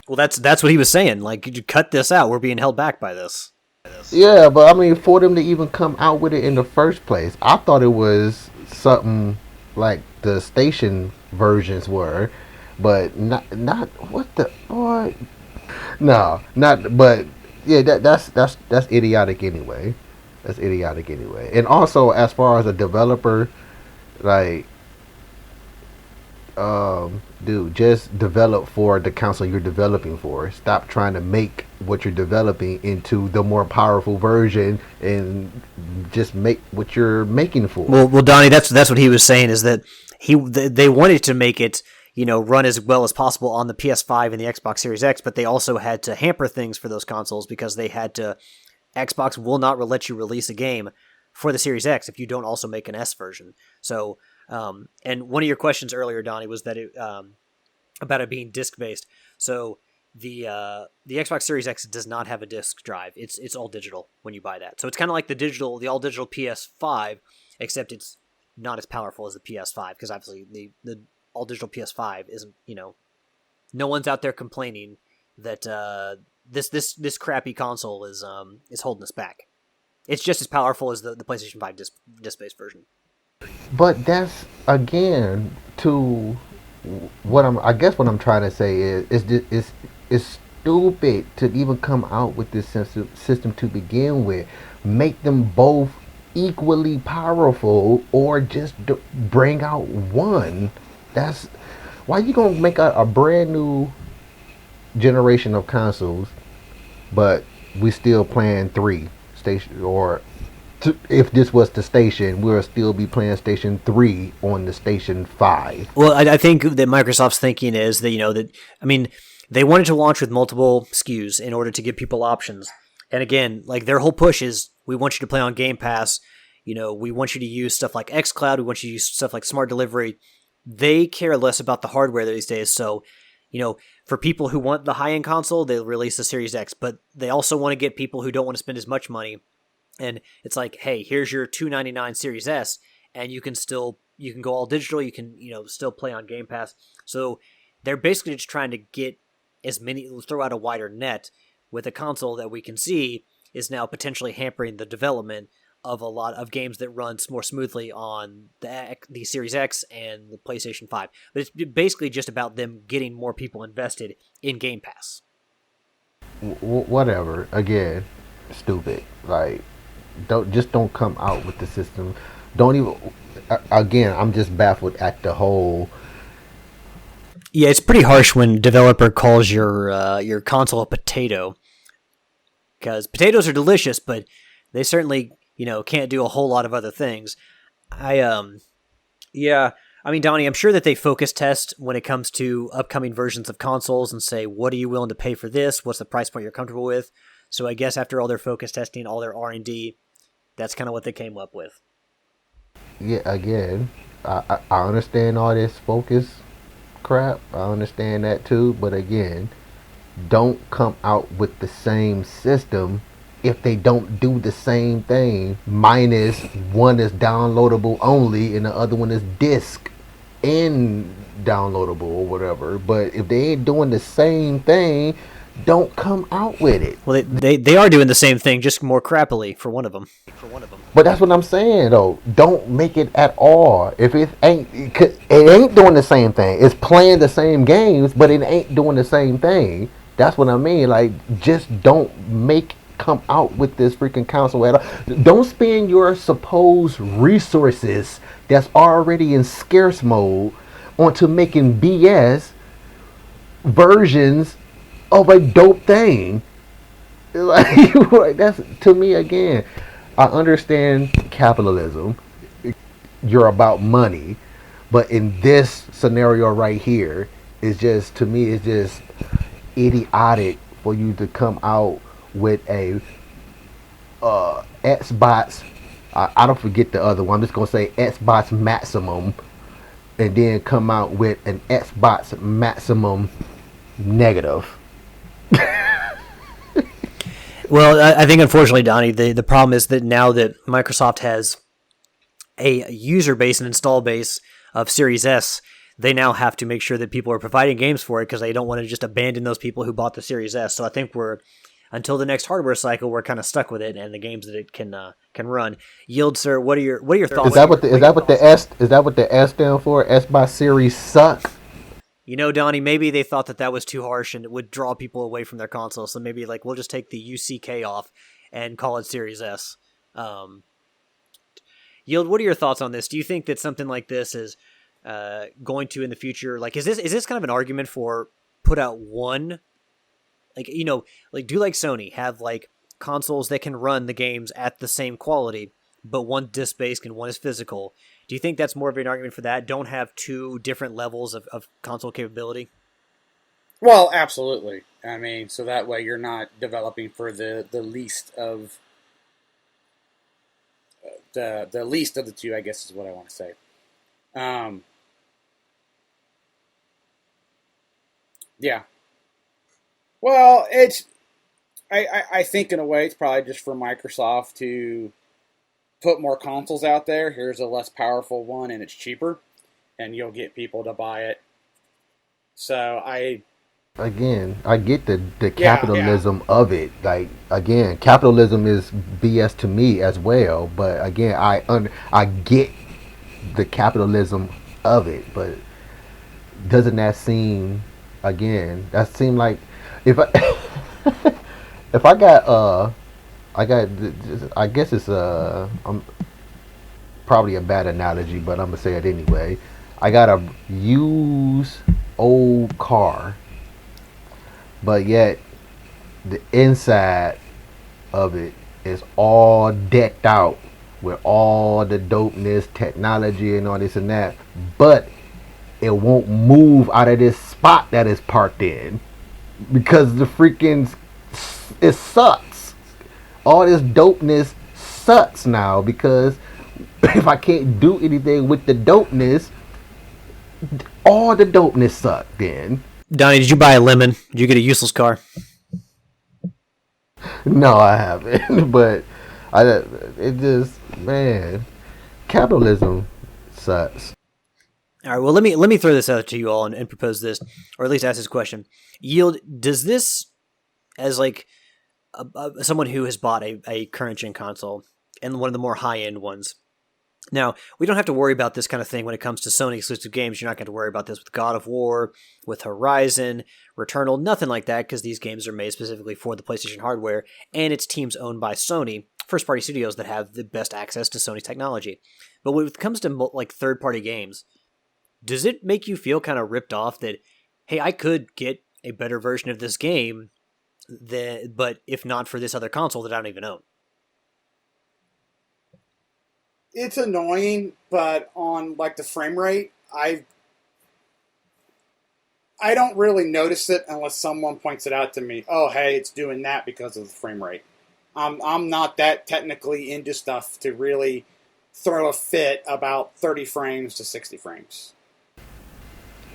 Well, that's what he was saying. Like, you cut this out. We're being held back by this. Yeah, but I mean, for them to even come out with it in the first place, I thought it was something like the station versions were, but not what the boy. No, not. But yeah, that's idiotic anyway. That's idiotic anyway. And also, as far as a developer, like, dude, just develop for the console you're developing for. Stop trying to make what you're developing into the more powerful version, and just make what you're making for. Well, Donnie, that's what he was saying, is that they wanted to make it, run as well as possible on the PS5 and the Xbox Series X, but they also had to hamper things for those consoles because they had to. Xbox will not let you release a game for the Series X if you don't also make an S version. So, and one of your questions earlier, Donnie, was that about it being disc based. So the Xbox Series X does not have a disc drive. It's all digital when you buy that. So it's kind of like the all digital PS5, except it's not as powerful as the PS5 because obviously the all digital PS5 isn't. No one's out there complaining that this crappy console is holding us back. It's just as powerful as the PlayStation 5 disc-based version. But that's again to what I'm trying to say is it's stupid to even come out with this system to begin with. Make them both equally powerful, or just bring out one. That's why you gonna make a brand new generation of consoles, but we still playing 3 station, or if this was the station, we'll still be playing Station 3 on the Station 5. Well, I think that Microsoft's thinking is that they wanted to launch with multiple SKUs in order to give people options. And again, like, their whole push is, we want you to play on Game Pass. We want you to use stuff like xCloud. We want you to use stuff like Smart Delivery. They care less about the hardware these days. So, for people who want the high-end console, they'll release the Series X, but they also want to get people who don't want to spend as much money. And it's like, hey, here's your $299 Series S, and you can go all digital. You can, still play on Game Pass. So they're basically just trying to get throw out a wider net with a console that we can see is now potentially hampering the development of a lot of games that run more smoothly on the Series X and the PlayStation 5. But it's basically just about them getting more people invested in Game Pass. Whatever. Again, stupid. Like, don't come out with the system. Don't even. Again, I'm just baffled at the whole. Yeah, it's pretty harsh when developer calls your console a potato, because potatoes are delicious, but they certainly can't do a whole lot of other things. Donnie, I'm sure that they focus test when it comes to upcoming versions of consoles and say, what are you willing to pay for this? What's the price point you're comfortable with? So I guess after all their focus testing, all their R&D, that's kind of what they came up with. Yeah, again, I understand all this focus crap. I understand that too. But again, don't come out with the same system if they don't do the same thing, minus one is downloadable only and the other one is disc and downloadable or whatever. But if they ain't doing the same thing, don't come out with it. Well, they are doing the same thing, just more crappily for one of them. But that's what I'm saying, though. Don't make it at all. If it ain't doing the same thing. It's playing the same games, but it ain't doing the same thing. That's what I mean. Like, just don't come out with this freaking console at all. Don't spend your supposed resources that's already in scarce mode onto making BS versions of a dope thing. Like, that's, to me, again, I understand capitalism. You're about money, but in this scenario right here, it's just, to me, it's just idiotic for you to come out with a Xbox I don't forget the other one. I'm just gonna say Xbox Maximum, and then come out with an Xbox Maximum Negative. Well, I think unfortunately, Donnie, the problem is that now that Microsoft has a user base and install base of Series S, they now have to make sure that people are providing games for it because they don't want to just abandon those people who bought the Series S. So I think until the next hardware cycle, we're kind of stuck with it and the games that it can run. Yield, sir, what are your thoughts? Is that what the S stand for? Xbox Series suck. You know, Donnie, maybe they thought that was too harsh and it would draw people away from their console. So maybe we'll just take the UCK off and call it Series S. Yield, what are your thoughts on this? Do you think that something like this is going to in the future? Is this kind of an argument for put out one? Do like Sony have consoles that can run the games at the same quality, but one disc-based and one is physical. Do you think that's more of an argument for that? Don't have two different levels of console capability? Well, absolutely. I mean, so that way you're not developing for the least of the least of the two, I guess is what I want to say. Yeah. Well, I think in a way it's probably just for Microsoft to put more consoles out there. Here's a less powerful one and it's cheaper, and you'll get people to buy it. So I get the capitalism of it. Capitalism is BS to me as well. But again, I get the capitalism of it. But doesn't that seem like if I guess it's probably a bad analogy, but I'm gonna say it anyway. I got a used old car, but yet the inside of it is all decked out with all the dopeness, technology, and all this and that, but it won't move out of this spot that it's parked in because it sucks. All this dopeness sucks now because if I can't do anything with the dopeness, all the dopeness sucks then. Donnie, did you buy a lemon? Did you get a useless car? No, I haven't. But capitalism sucks. All right, well, let me throw this out to you all and propose this, or at least ask this question. Yield, does this, as someone who has bought a current-gen console, and one of the more high-end ones, now, we don't have to worry about this kind of thing when it comes to Sony exclusive games. You're not going to worry about this with God of War, with Horizon, Returnal, nothing like that, because these games are made specifically for the PlayStation hardware, and it's teams owned by Sony, first-party studios that have the best access to Sony's technology. But when it comes to third-party games, does it make you feel kind of ripped off that, hey, I could get a better version of this game, but if not for this other console that I don't even own? It's annoying, but on the frame rate, I don't really notice it unless someone points it out to me. Oh, hey, it's doing that because of the frame rate. I'm not that technically into stuff to really throw a fit about 30 frames to 60 frames.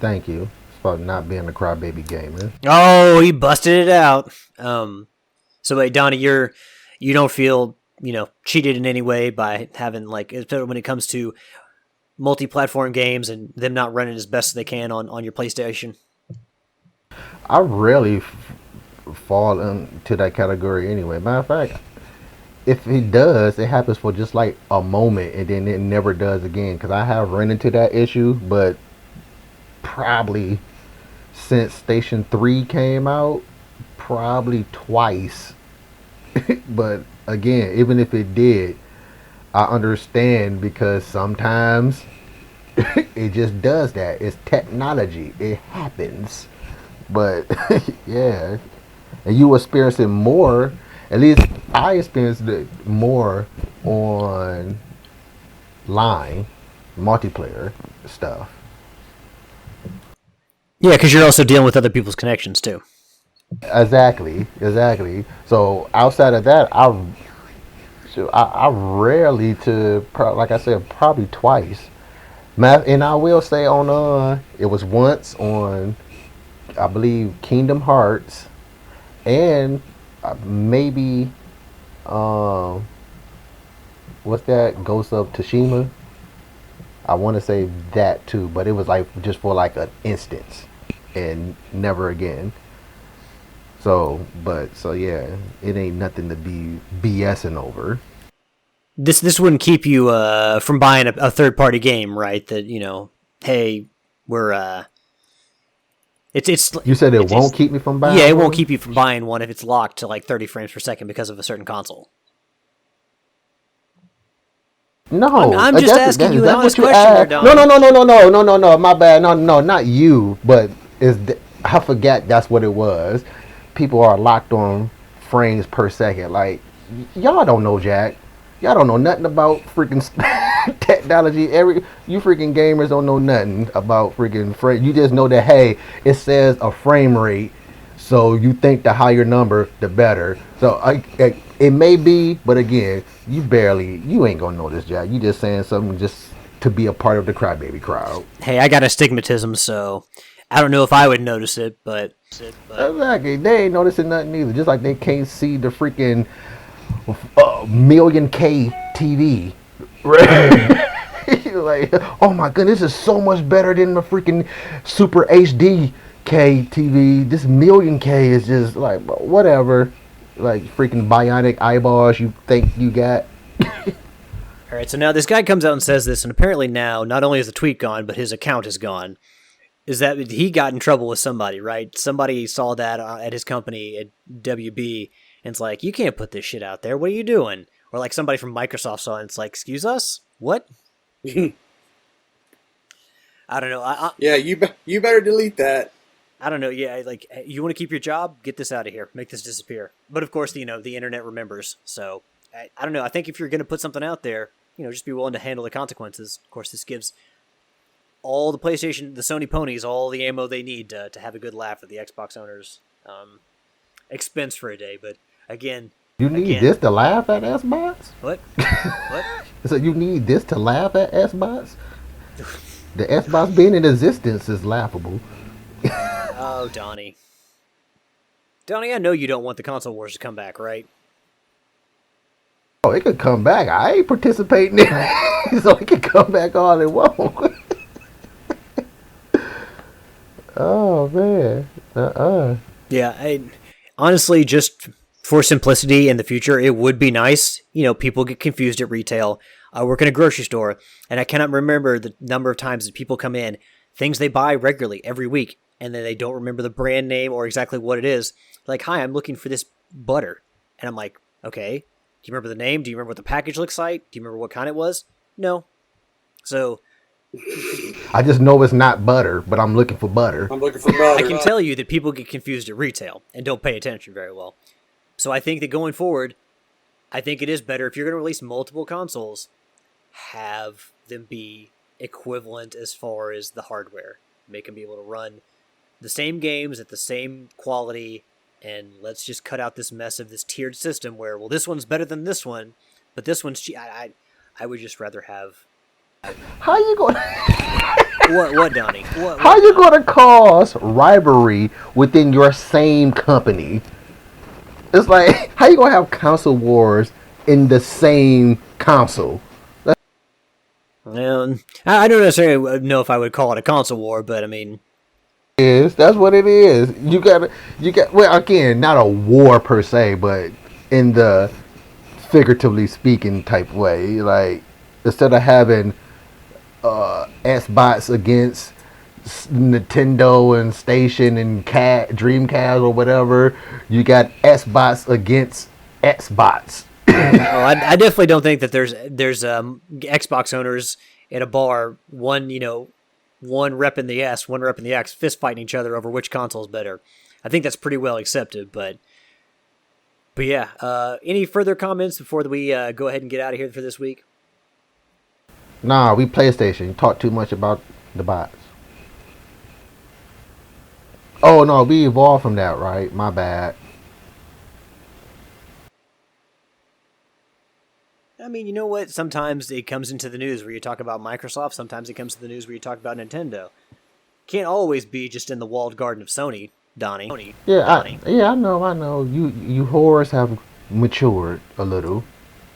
Thank you for not being a crybaby gamer. Oh, he busted it out. So wait, Donnie, you don't feel cheated in any way by having when it comes to multi-platform games and them not running as best as they can on your PlayStation? I rarely fall into that category anyway. Matter of fact, if it does, it happens for just a moment and then it never does again. Because I have run into that issue, but probably since Station 3 came out, probably twice. But again, even if it did, I understand because sometimes it just does that. It's technology. It happens. But yeah, and you experience it more. At least I experienced it more on line multiplayer stuff. Yeah, because you're also dealing with other people's connections too. Exactly. So outside of that, So I rarely like I said, probably twice. And I will say it was once on, I believe, Kingdom Hearts, and maybe what's that, Ghost of Tsushima. I want to say that too, but it was like just for like an instance, and never again. So yeah, it ain't nothing to be BSing over. This wouldn't keep you from buying a third party game, right? That hey, we're it's You said it won't keep me from buying. Yeah, it one? won't keep you from buying one if it's locked to like 30 frames per second because of a certain console. No, I'm just asking you an honest question there, Donny. No. My bad. No, not you. But I forgot that's what it was. People are locked on frames per second. Like, y'all don't know Jack. Y'all don't know nothing about freaking technology. You freaking gamers don't know nothing about freaking frame. You just know that, hey, it says a frame rate, so you think the higher number, the better. So it may be, but again, you ain't gonna know this, Jack. You just saying something just to be a part of the crybaby crowd. Hey, I got astigmatism, so I don't know if I would notice it, but exactly, they ain't noticing nothing either. Just like they can't see the freaking million K TV, right? Like, oh my goodness, this is so much better than the freaking Super HD K TV. This million K is just like whatever. Like freaking bionic eyeballs you think you got. All right, so now this guy comes out and says this, and apparently now not only is the tweet gone, but his account is gone. Is that he got in trouble with somebody, right? Somebody saw that at his company at WB, and it's like, you can't put this shit out there. What are you doing? Or like somebody from Microsoft saw it, and it's like, excuse us? What? I don't know. Yeah, you better delete that. I don't know. Yeah, like, you want to keep your job? Get this out of here. Make this disappear. But of course, the internet remembers. So I don't know. I think if you're going to put something out there, just be willing to handle the consequences. Of course, this gives all the Sony ponies, all the ammo they need to have a good laugh at the Xbox owners' expense for a day. But again, you need this to laugh at Xbox? What? What? So you need this to laugh at Xbox? The Xbox being in existence is laughable. Oh, Donny. Donny, I know you don't want the console wars to come back, right? Oh, it could come back. I ain't participating in it, so it could come back all it won't. Oh, man. Yeah, honestly, just for simplicity in the future, it would be nice. People get confused at retail. I work in a grocery store, and I cannot remember the number of times that people come in, things they buy regularly every week, and then they don't remember the brand name or exactly what it is. Like, hi, I'm looking for this butter. And I'm like, okay, do you remember the name? Do you remember what the package looks like? Do you remember what kind it was? No. So I just know it's not butter, but I'm looking for butter. I can tell you that people get confused at retail and don't pay attention very well. So I think that going forward, I think it is better if you're going to release multiple consoles, have them be equivalent as far as the hardware. Make them be able to run the same games at the same quality, and let's just cut out this mess of this tiered system where, well, this one's better than this one, but this one's cheap. I would just rather have. How you going? What, Donny? How you going to cause rivalry within your same company? It's like, how you going to have console wars in the same console? Well, I don't necessarily know if I would call it a console war, but I mean, that's what it is. You got well, again, not a war per se, but in the figuratively speaking type way. Like, instead of having Xbox against Nintendo and Station and Dreamcast or whatever, you got Xbox against Xbox. I definitely don't think that there's Xbox owners at a bar, one rep in the S, one rep in the X, fist fighting each other over which console is better. I think that's pretty well accepted, but yeah. Any further comments before we go ahead and get out of here for this week? Nah, we PlayStation. You talk too much about the bots. Oh no, we evolved from that, right? My bad. mean, you know what? Sometimes it comes into the news where you talk about Microsoft. Sometimes it comes to the news where you talk about Nintendo. Can't always be just in the walled garden of Sony, Donny. Yeah, I know. You whores have matured a little.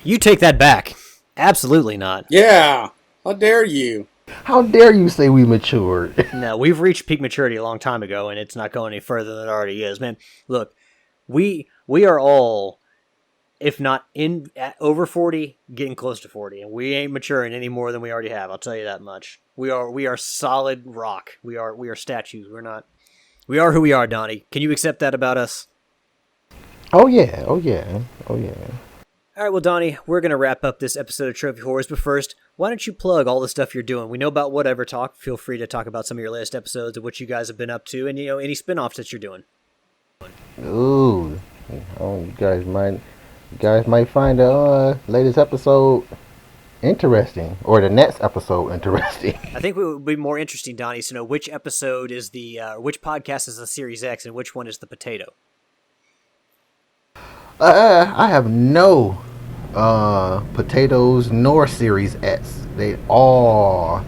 You take that back. Absolutely not. Yeah. How dare you? How dare you say we matured? No, we've reached peak maturity a long time ago, and it's not going any further than it already is. Man, look, we are all, if not over 40, getting close to 40, and we ain't maturing any more than we already have. I'll tell you that much. We are solid rock. We are statues. We are who we are, Donnie. Can you accept that about us? Oh yeah. All right, well, Donnie, we're going to wrap up this episode of Trophy Horrors, but first, why don't you plug all the stuff you're doing? We know about Whatever Talk. Feel free to talk about some of your latest episodes of what you guys have been up to, and, any spin-offs that you're doing. Ooh. Oh, you guys might find the latest episode interesting, or the next episode interesting. I think it would be more interesting, Donnie, to know which episode is which podcast is the Series X and which one is the potato. I have no potatoes nor Series S. They all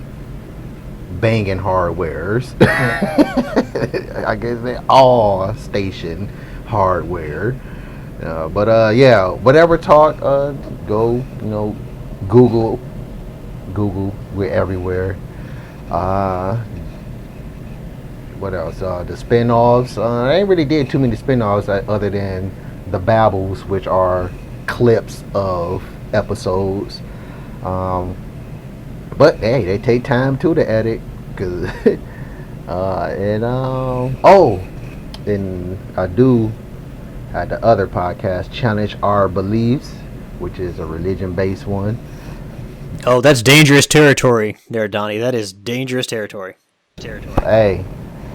banging hardwares. I guess they all station hardware. But yeah, Whatever Talk. Go, Google. We're everywhere. What else? The spin-offs. I ain't really did too many spin-offs other than the babbles, which are clips of episodes. But hey, they take time too to edit. And I do at the other podcast, Challenge Our Beliefs, which is a religion-based one. Oh, that's dangerous territory there, Donnie. That is dangerous territory. Hey,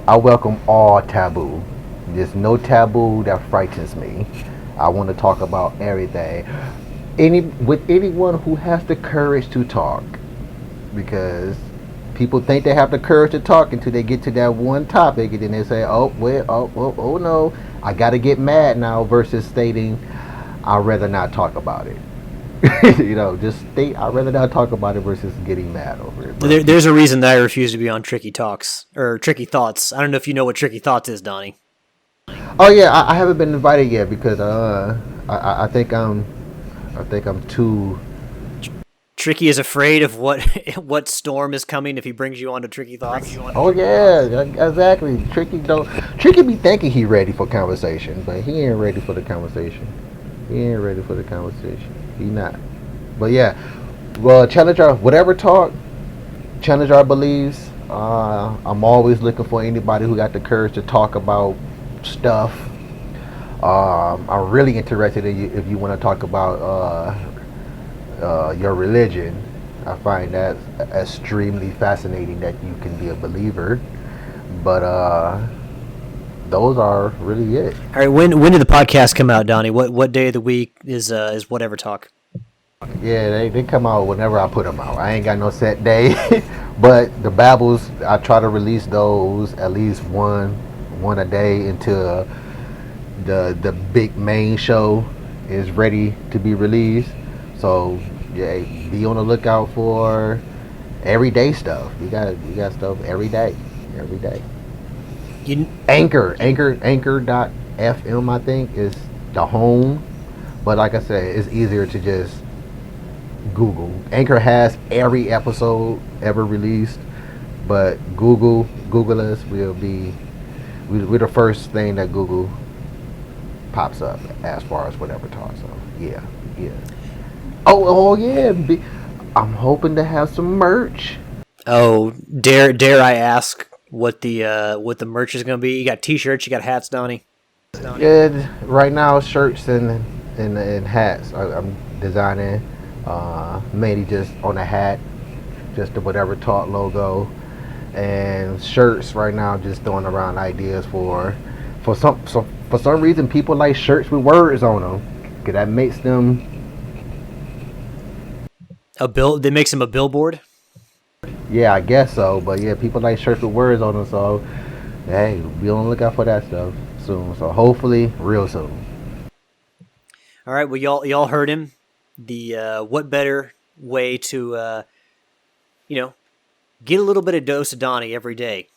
I welcome all taboo. There's no taboo that frightens me. I want to talk about everything. With anyone who has the courage to talk. Because people think they have the courage to talk until they get to that one topic, and then they say, oh no, I got to get mad now, versus stating, I'd rather not talk about it. Just state, I'd rather not talk about it versus getting mad over it. There's a reason that I refuse to be on Tricky Talks, or Tricky Thoughts. I don't know if you know what Tricky Thoughts is, Donnie. Oh yeah, I haven't been invited yet because I think I'm too. Tricky is afraid of what storm is coming if he brings you onto Tricky Thoughts. Oh yeah, exactly. Tricky be thinking he ready for conversation, but he ain't ready for the conversation. He not. But yeah, well, challenge our Whatever Talk, Challenge Our Beliefs. I'm always looking for anybody who got the courage to talk about stuff. I'm really interested in you if you want to talk about your religion. I find that extremely fascinating that you can be a believer. But those are really it. All right, when did the podcast come out, Donnie? What day of the week is Whatever Talk? Yeah, they come out whenever I put them out. I ain't got no set day. But the babbles, I try to release those at least one a day until the big main show is ready to be released. So yeah, be on the lookout for everyday stuff. You got stuff every day. Anchor.fm, I think, is the home. But like I said, it's easier to just Google. Anchor has every episode ever released, but Google us. We're the first thing that Google pops up as far as Whatever Talk. So yeah. Oh yeah. I'm hoping to have some merch. Oh, dare I ask what the merch is going to be? You got t-shirts, you got hats, Donnie? Yeah, right now shirts and hats. I'm designing mainly just on a hat, just the Whatever Talk logo, and shirts right now. Just throwing around ideas for some reason people like shirts with words on them, cause that makes them That makes them a billboard. Yeah, I guess so. But yeah, people like shirts with words on them, so hey, be on the lookout for that stuff soon. So hopefully, real soon. All right, well, y'all heard him. what better way to, get a little bit of dose of Donny every day.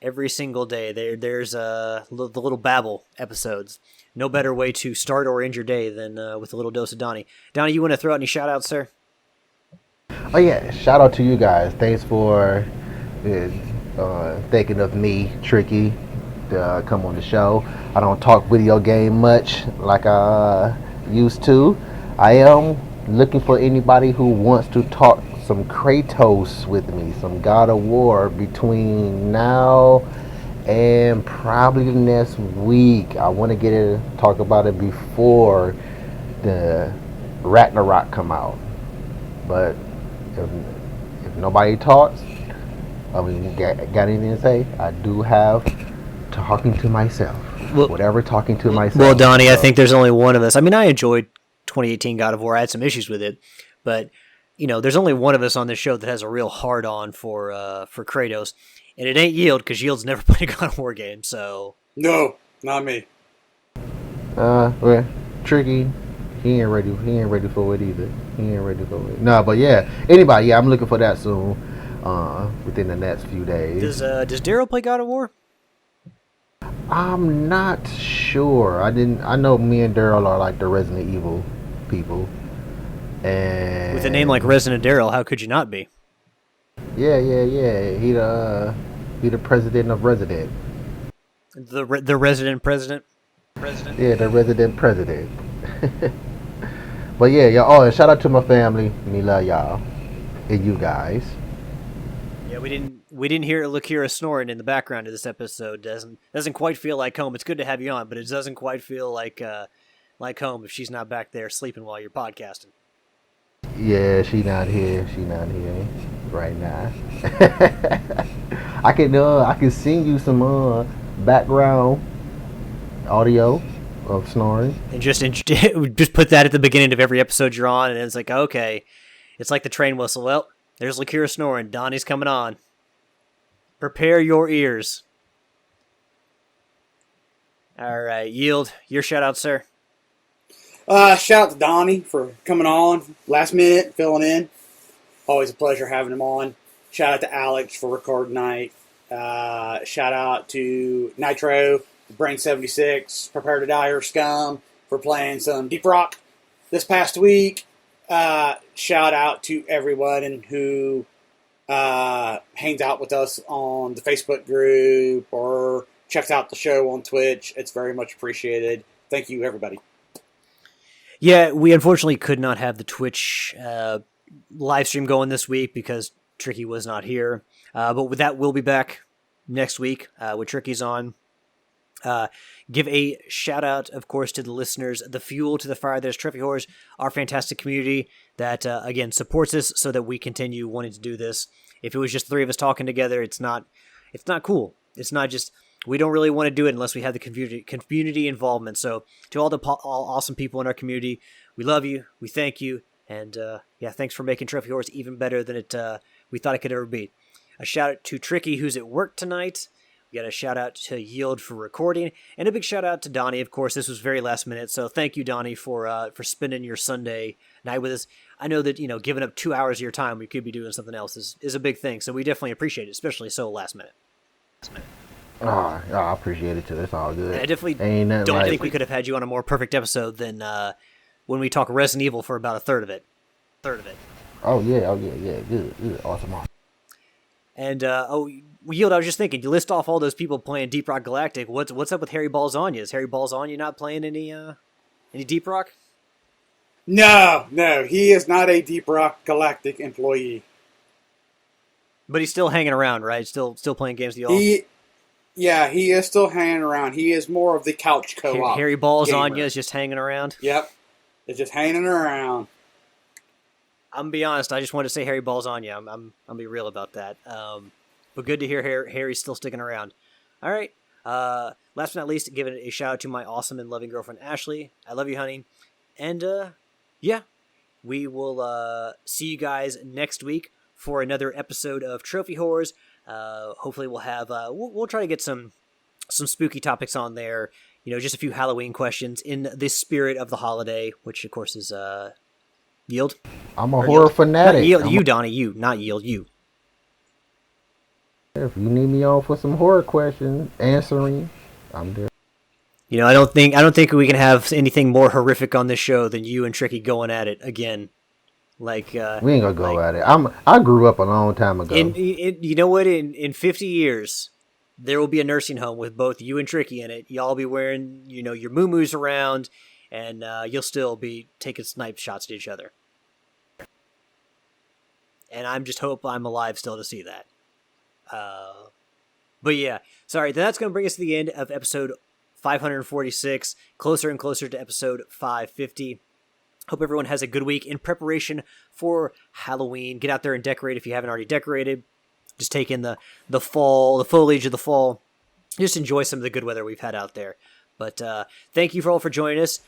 Every single day. There's the little babble episodes. No better way to start or end your day than with a little dose of Donny. Donny, you want to throw out any shout-outs, sir? Oh yeah, shout out to you guys. Thanks for thinking of me, Tricky, to come on the show. I don't talk video game much like I used to. I am looking for anybody who wants to talk some Kratos with me, some God of War between now and probably the next week. I want to get it, talk about it before the Ragnarok come out. But if nobody talks, got anything to say, I do have talking to myself. Talking to myself. Well, Donny, I think there's only one of us. I mean, I enjoyed 2018 God of War. I had some issues with it, but there's only one of us on this show that has a real hard-on for Kratos, and it ain't Yield, because Yield's never played a God of War game, so... No, not me. Well, Tricky, he ain't ready for it either. No, but yeah, anybody, yeah, I'm looking for that soon, within the next few days. Does Daryl play God of War? I'm not sure. I know me and Daryl are like the Resident Evil people. And with a name like Resident Daryl, how could you not be? Yeah. He the president of Resident. The resident president. Yeah, the resident president. But yeah, y'all. Oh, and shout out to my family. Me love y'all and you guys. Yeah, we didn't hear Lakira snoring in the background of this episode. Doesn't quite feel like home. It's good to have you on, but it doesn't quite feel like home if she's not back there sleeping while you're podcasting. Yeah, she not here right now. I can sing you some background audio of snoring. And just put that at the beginning of every episode you're on, and it's like, okay, it's like the train whistle. Well, there's Lakira snoring. Donnie's coming on. Prepare your ears. All right, Yield, your shout out, sir. Shout out to Donny for coming on last minute, filling in. Always a pleasure having him on. Shout out to Alex for recording night. Shout out to Nitro, Brain 76, Prepare to Die or Scum for playing some Deep Rock this past week. Shout out to everyone who hangs out with us on the Facebook group or checks out the show on Twitch. It's very much appreciated. Thank you, everybody. Yeah, we unfortunately could not have the Twitch live stream going this week because Tricky was not here. But with that, we'll be back next week with Tricky's on. Give a shout out, of course, to the listeners, the fuel to the fire. There's Trophy Horrors, our fantastic community that, again, supports us so that we continue wanting to do this. If it was just three of us talking together, it's not cool. It's not just... We don't really want to do it unless we have the community involvement. So to all awesome people in our community, we love you, we thank you, and thanks for making Trophy Horse even better than we thought it could ever be. A shout out to Tricky, who's at work tonight. We got a shout out to Yield for recording, and a big shout out to Donny. Of course, this was very last minute, so thank you, Donny, for spending your Sunday night with us. I know that giving up 2 hours of your time, we could be doing something else is a big thing. So we definitely appreciate it, especially so last minute. I appreciate it too. It's all good. I definitely don't think we could have had you on a more perfect episode than when we talk Resident Evil for about a third of it. Oh yeah, good, awesome. And Yield, I was just thinking, you list off all those people playing Deep Rock Galactic. What's up with Harry Balzania? Is Harry Balzania not playing any Deep Rock? No, he is not a Deep Rock Galactic employee. But he's still hanging around, right? Still playing games with y'all? Yeah, he is still hanging around. He is more of the couch co-op. Harry Balzania is just hanging around? Yep. It's just hanging around. I'm going to be honest, I just wanted to say Harry Balzania. I'm going to be real about that. But good to hear Harry's still sticking around. All right. Last but not least, giving a shout out to my awesome and loving girlfriend, Ashley. I love you, honey. And, we will see you guys next week for another episode of Trophy Horrors. Hopefully we'll have we'll try to get some spooky topics on there, just a few Halloween questions in the spirit of the holiday, which of course is Yield? I'm a Or horror Yield? fanatic. Not Yield, I'm you, Donnie, you, not Yield, you. if you need me on for some horror questions, answering, I'm there. You know, I don't think we can have anything more horrific on this show than you and Tricky going at it again. Like We ain't gonna go at it. I grew up a long time ago. you know what? In 50 years, there will be a nursing home with both you and Tricky in it. Y'all be wearing, you know, your moo-moos around, and you'll still be taking snipe shots at each other. And I'm just hope I'm alive still to see that. But yeah, sorry. That's going to bring us to the end of episode 546, closer and closer to episode 550. Hope everyone has a good week in preparation for Halloween. Get out there and decorate if you haven't already decorated. Just take in the fall, the foliage of the fall. Just enjoy some of the good weather we've had out there. But thank you for all for joining us.